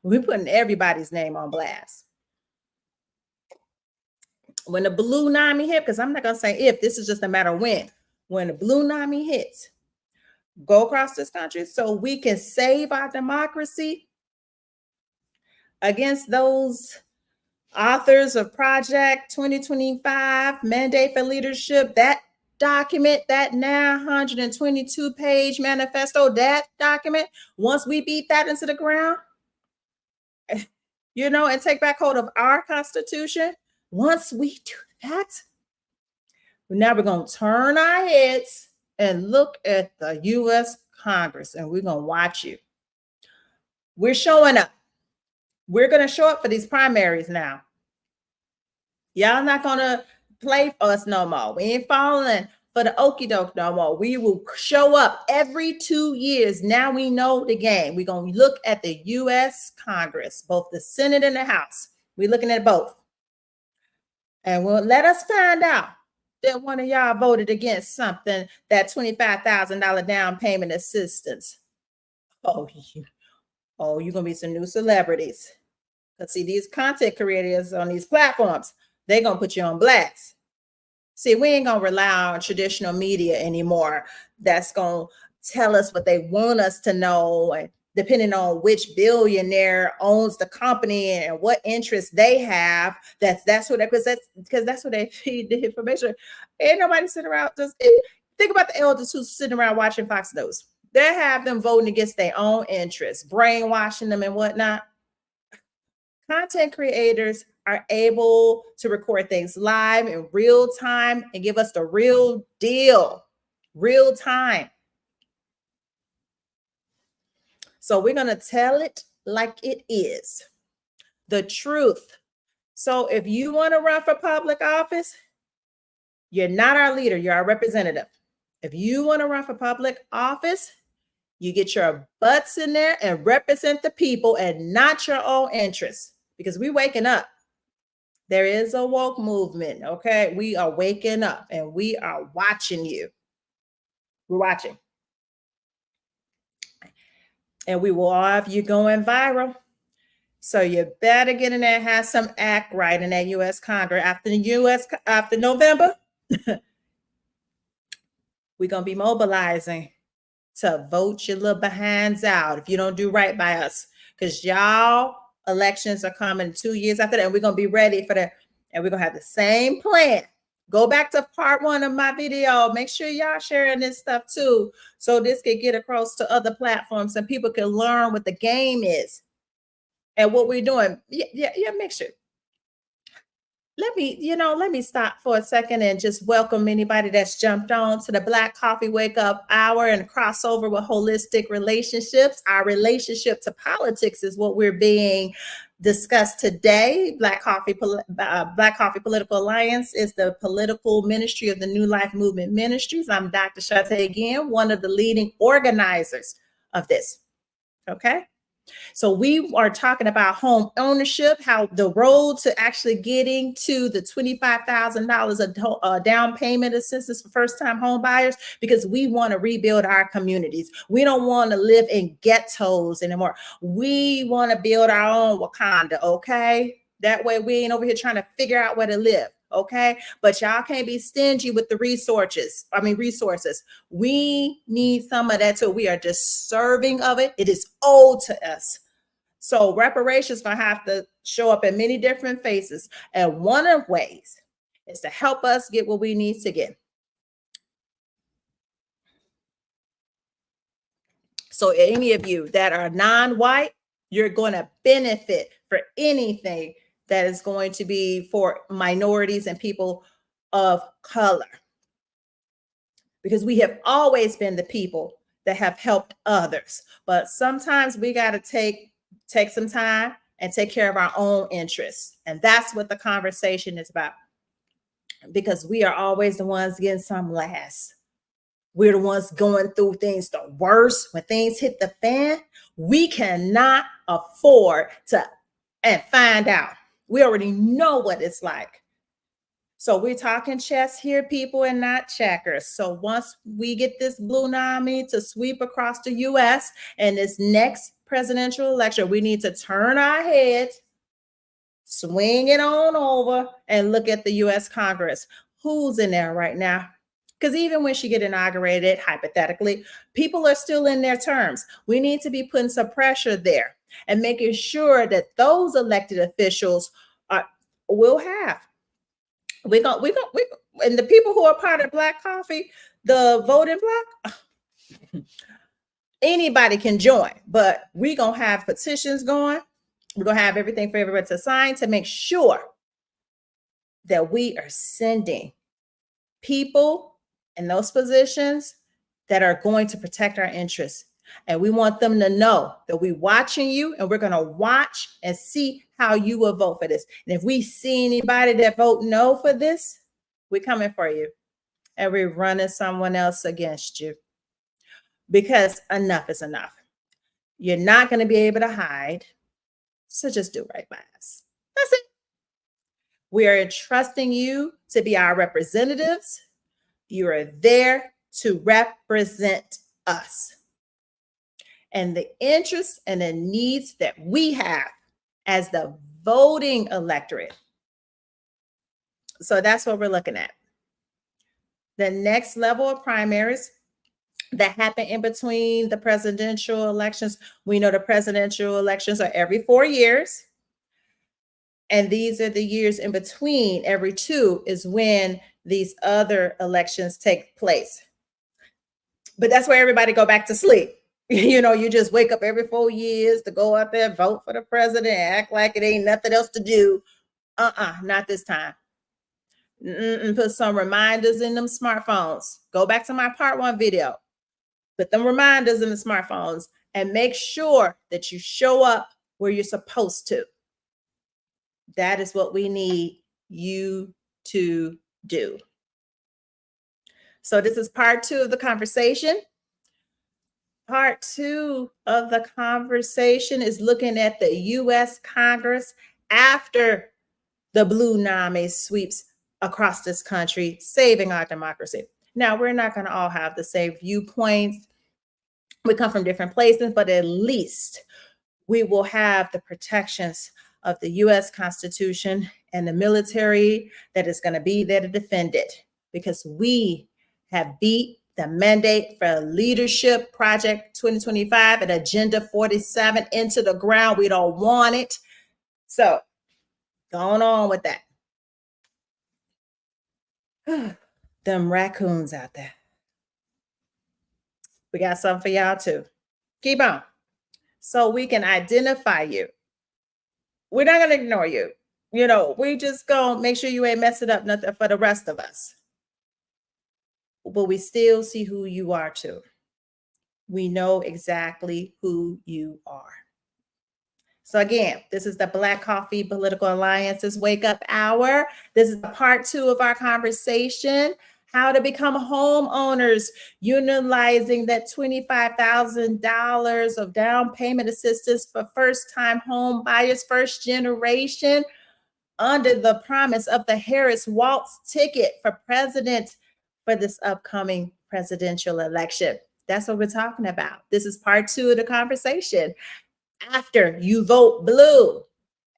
We're putting everybody's name on blast. When the blue NAMI hit, because I'm not going to say if, this is just a matter of when the blue NAMI hits, go across this country so we can save our democracy against those authors of Project 2025, Mandate for Leadership, that document, that 922-page manifesto, that document, once we beat that into the ground, and take back hold of our Constitution, once we do that, now we're going to turn our heads and look at the U.S. Congress, and we're going to watch you. We're showing up. We're going to show up for these primaries now. Y'all not going to play for us no more. We ain't falling for the okie doke no more. We will show up every 2 years. Now we know the game. We're going to look at the U.S. Congress, both the Senate and the House. We're looking at both. And we'll let us find out that one of y'all voted against something, that $25,000 down payment assistance. Oh, you're going to be some new celebrities. Let's see, these content creators on these platforms, they're going to put you on blast. See, we ain't going to rely on traditional media anymore. That's going to tell us what they want us to know. And depending on which billionaire owns the company and what interest they have, that's what because that's what they feed the information. Ain't nobody sitting around think about the elders who's sitting around watching Fox News. They have them voting against their own interests, brainwashing them and whatnot. Content creators are able to record things live in real time and give us the real deal, real time. So we're going to tell it like it is. The truth. So if you want to run for public office, you're not our leader, you're our representative. If you want to run for public office, you get your butts in there and represent the people and not your own interests, because we're waking up. There is a woke movement, okay? We are waking up and we are watching you. We're watching. And we will all have you going viral. So you better get in there and have some act right in that U.S. Congress. After November, we're going to be mobilizing to vote your little behinds out if you don't do right by us. Because y'all elections are coming 2 years after that, and we're going to be ready for that. And we're going to have the same plan. Go back to part 1 of my video. Make sure y'all sharing this stuff too, so this can get across to other platforms and people can learn what the game is and what we're doing. Yeah, make sure. Let me stop for a second and just welcome anybody that's jumped on to the Black Coffee Wake Up Hour and crossover with holistic relationships. Our relationship to politics is what we're being discussed today. Black Coffee Political Alliance is the political ministry of the New Life Movement Ministries. I'm Dr. Shante again, one of the leading organizers of this. Okay. So we are talking about home ownership, how the road to actually getting to the $25,000 of down payment assistance for first-time home buyers, because we want to rebuild our communities. We don't want to live in ghettos anymore. We want to build our own Wakanda, okay? That way we ain't over here trying to figure out where to live. Okay, but y'all can't be stingy with the resources. We need some of that too. We are deserving of it. It is owed to us. So reparations gonna have to show up in many different faces. And one of the ways is to help us get what we need to get. So any of you that are non-white, you're going to benefit for anything that is going to be for minorities and people of color. Because we have always been the people that have helped others. But sometimes we got to take some time and take care of our own interests. And that's what the conversation is about. Because we are always the ones getting some last. We're the ones going through things the worst. When things hit the fan, we cannot afford to and find out. We already know what it's like. So we're talking chess here, people, and not checkers. So once we get this blue tsunami to sweep across the U.S. and this next presidential election, we need to turn our heads, swing it on over, and look at the U.S. Congress. Who's in there right now? Because even when she get inaugurated, hypothetically, people are still in their terms. We need to be putting some pressure there and making sure that those elected officials will have. We and the people who are part of Black Coffee, the voting block, anybody can join, but we're going to have petitions going. We're going to have everything for everybody to sign to make sure that we are sending people in those positions that are going to protect our interests. And we want them to know that we're watching you, and we're going to watch and see how you will vote for this. And if we see anybody that vote no for this, we're coming for you. And we're running someone else against you. Because enough is enough. You're not going to be able to hide. So just do right by us. That's it. We are entrusting you to be our representatives. You are there to represent us and the interests and the needs that we have as the voting electorate. So that's what we're looking at. The next level of primaries that happen in between the presidential elections. We know the presidential elections are every 4 years. And these are the years in between. Every 2 is when these other elections take place. But that's where everybody go back to sleep. You just wake up every 4 years to go out there, vote for the president, act like it ain't nothing else to do. Not this time. Put some reminders in them smartphones. Go back to my part 1 video. Put them reminders in the smartphones and make sure that you show up where you're supposed to. That is what we need you to do. So this is part 2 of the conversation. Part 2 of the conversation is looking at the U.S. Congress after the blue NAMI sweeps across this country, saving our democracy. Now, we're not going to all have the same viewpoints. We come from different places, but at least we will have the protections of the U.S. Constitution and the military that is going to be there to defend it, because we have beat the mandate for Leadership Project 2025 and Agenda 47 into the ground. We don't want it. So going on with that. Them raccoons out there. We got something for y'all too. Keep on. So we can identify you. We're not going to ignore you. You know, we just going to make sure you ain't messing up nothing for the rest of us. But we still see who you are too. We know exactly who you are. So again, this is the Black Coffee Political Alliance's Wake Up Hour. This is part 2 of our conversation, how to become homeowners, utilizing that $25,000 of down payment assistance for first-time home buyers, first generation, under the promise of the Harris Waltz ticket for president for this upcoming presidential election. That's what we're talking about. This is part 2 of the conversation. After you vote blue,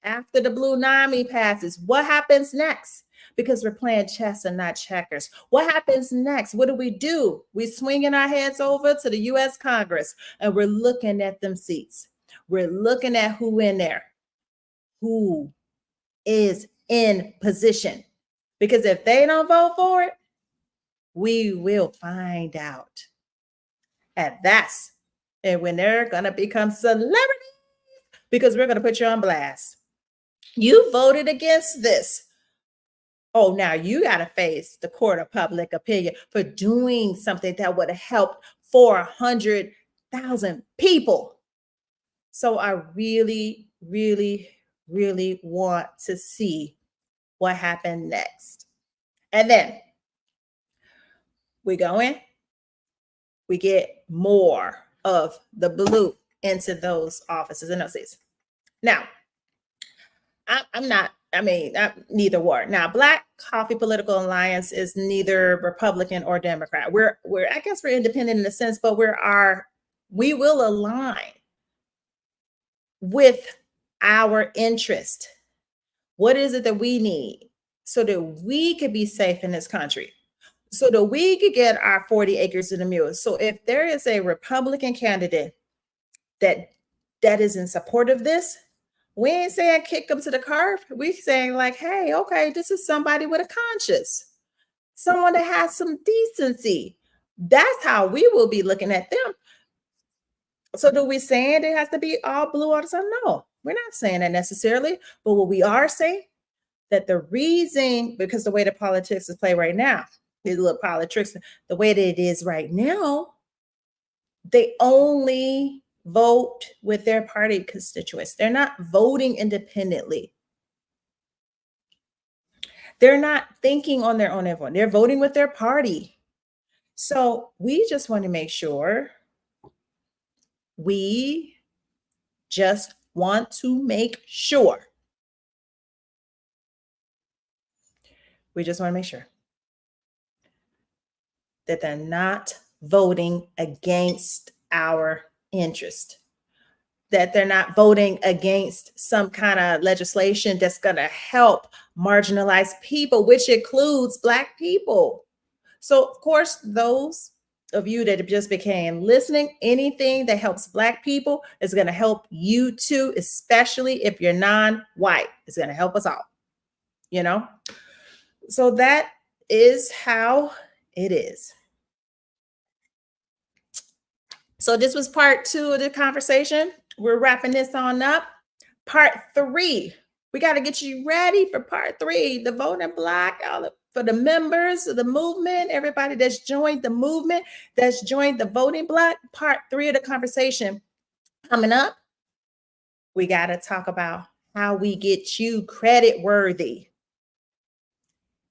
after the blue NAMI passes, what happens next? Because we're playing chess and not checkers. What happens next? What do? We're swinging our heads over to the U.S. Congress and we're looking at them seats. We're looking at who in there, who is in position. Because if they don't vote for it, we will find out. And when they're going to become celebrities, because we're going to put you on blast. You voted against this. Oh, now you got to face the court of public opinion for doing something that would have helped 400,000 people. So I really, really, really want to see what happened next. And then we go in, we get more of the blue into those offices and those seats. Now, I'm neither war. Now, Black Coffee Political Alliance is neither Republican or Democrat. We're I guess we're independent in a sense, but we will align with our interest. What is it that we need so that we could be safe in this country? So that we could get our 40 acres and a mule. So if there is a Republican candidate that is in support of this, we ain't saying kick them to the curb. We saying like, hey, okay, this is somebody with a conscience, someone that has some decency. That's how we will be looking at them. So do we saying it has to be all blue all the time? No, we're not saying that necessarily. But what we are saying that the reason, because the way the politics is played right now, is a little politics, the way that it is right now, they only vote with their party constituents. They're not voting independently. They're not thinking on their own everyone. They're voting with their party. So we just want to make sure we just want to make sure. We just want to make sure that they're not voting against our interest, that they're not voting against some kind of legislation that's going to help marginalized people, which includes Black people. So, of course, those of you that have just became listening, anything that helps Black people is going to help you too, especially if you're non-white. It's going to help us all, you know? So that is how it is. So this was part 2 of the conversation. We're wrapping this on up. Part 3. We got to get you ready for part 3. The voting block, for the members of the movement, everybody that's joined the movement, that's joined the voting block. Part 3 of the conversation Coming up, we got to talk about how we get you credit worthy.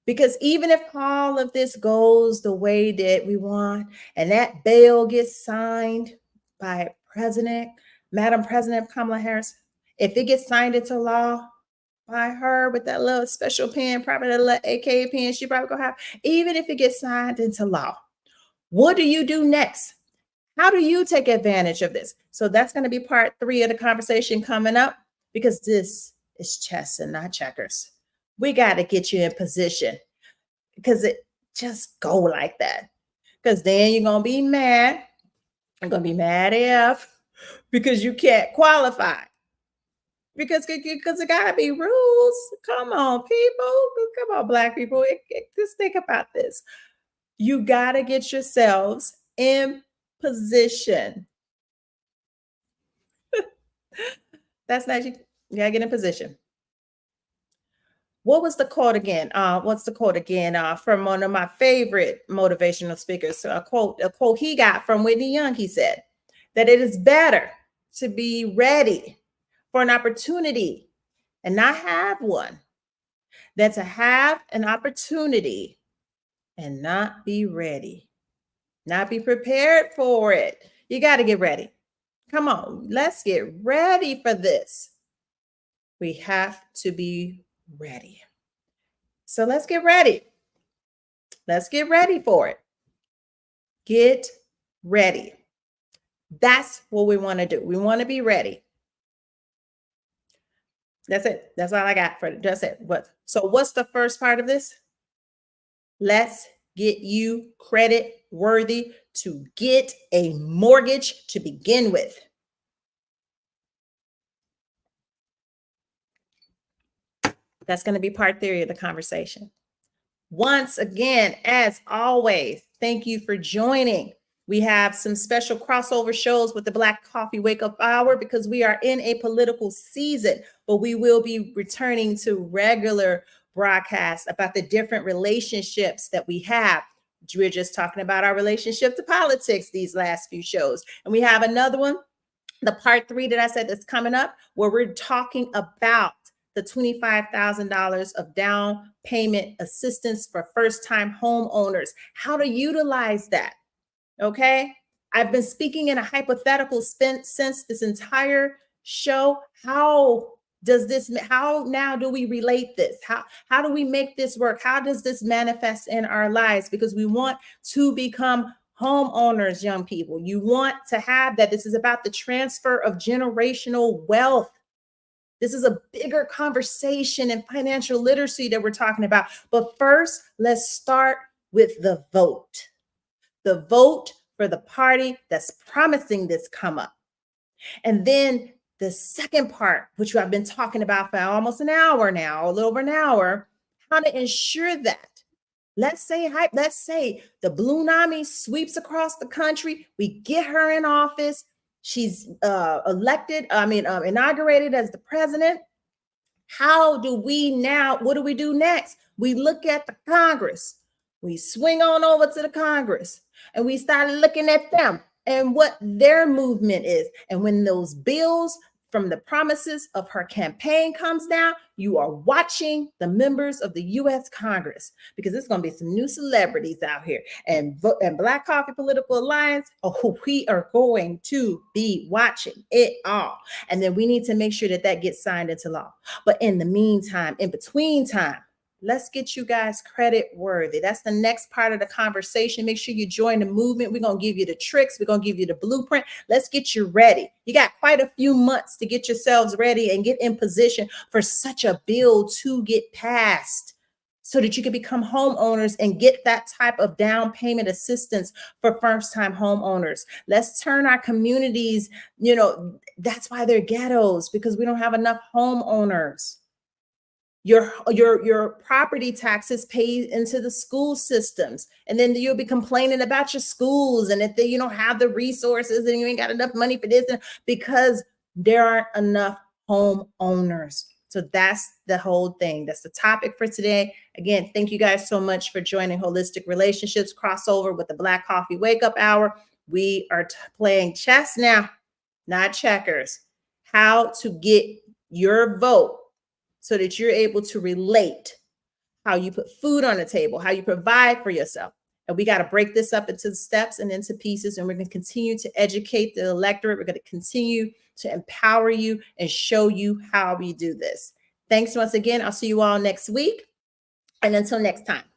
Because even if all of this goes the way that we want and that bill gets signed by Madam President Kamala Harris, if it gets signed into law by her with that little special pen, probably that little AKA pen she probably gonna have, even if it gets signed into law, what do you do next? How do you take advantage of this? So that's going to be part 3 of the conversation coming up, because this is chess and not checkers. We got to get you in position, because it just go like that. Because then you're going to be mad. You're going to be mad AF because you can't qualify. Because it got to be rules. Come on, people. Come on, Black people. Just think about this. You got to get yourselves in position. That's not, you gotta get in position. What was the quote again? What's the quote again? From one of my favorite motivational speakers. A quote he got from Whitney Young. He said that it is better to be ready for an opportunity and not have one than to have an opportunity and not be ready, not be prepared for it. You got to get ready. Come on, let's get ready for this. We have to be ready. So let's get ready. Let's get ready for it. Get ready. That's what we want to do. We want to be ready. That's it. That's all I got for it. That's it. So what's the first part of this? Let's get you credit worthy to get a mortgage to begin with. That's going to be part 3 of the conversation. Once again, as always, thank you for joining. We have some special crossover shows with the Black Coffee Wake Up Hour because we are in a political season, but we will be returning to regular broadcasts about the different relationships that we have. We're just talking about our relationship to politics these last few shows. And we have another one, the part 3 that I said that's coming up, where we're talking about the $25,000 of down payment assistance for first-time homeowners, how to utilize that. Okay. I've been speaking in a hypothetical since this entire show. How now do we relate this? How do we make this work? How does this manifest in our lives? Because we want to become homeowners, young people. You want to have that. This is about the transfer of generational wealth. This is a bigger conversation in financial literacy that we're talking about. But first, let's start with the vote. The vote for the party that's promising this come up. And then the second part, which I've been talking about for almost an hour now, a little over an hour, how to ensure that. Let's say the Blue Nami sweeps across the country. We get her in office. She's inaugurated as the president. What do we do next? We look at the Congress. We swing on over to the Congress and we start looking at them and what their movement is. And when those bills from the promises of her campaign comes down, you are watching the members of the U.S. Congress, because there's going to be some new celebrities out here. And Black Coffee Political Alliance, we are going to be watching it all. And then we need to make sure that gets signed into law. But in the meantime, in between time, let's get you guys credit worthy. That's the next part of the conversation. Make sure you join the movement. We're going to give you the tricks. We're going to give you the blueprint. Let's get you ready. You got quite a few months to get yourselves ready and get in position for such a bill to get passed, so that you can become homeowners and get that type of down payment assistance for first-time homeowners. Let's turn our communities, that's why they're ghettos, because we don't have enough homeowners. Your property taxes paid into the school systems, and then you'll be complaining about your schools and if they don't have the resources and you ain't got enough money for this, because there aren't enough homeowners. So that's the whole thing. That's the topic for today. Again, thank you guys so much for joining Holistic Relationships Crossover with the Black Coffee Wake Up Hour. We are playing chess now. not checkers, how to get your vote so that you're able to relate how you put food on the table, how you provide for yourself. And we got to break this up into steps and into pieces. And we're going to continue to educate the electorate. We're going to continue to empower you and show you how we do this. Thanks once again. I'll see you all next week. And until next time.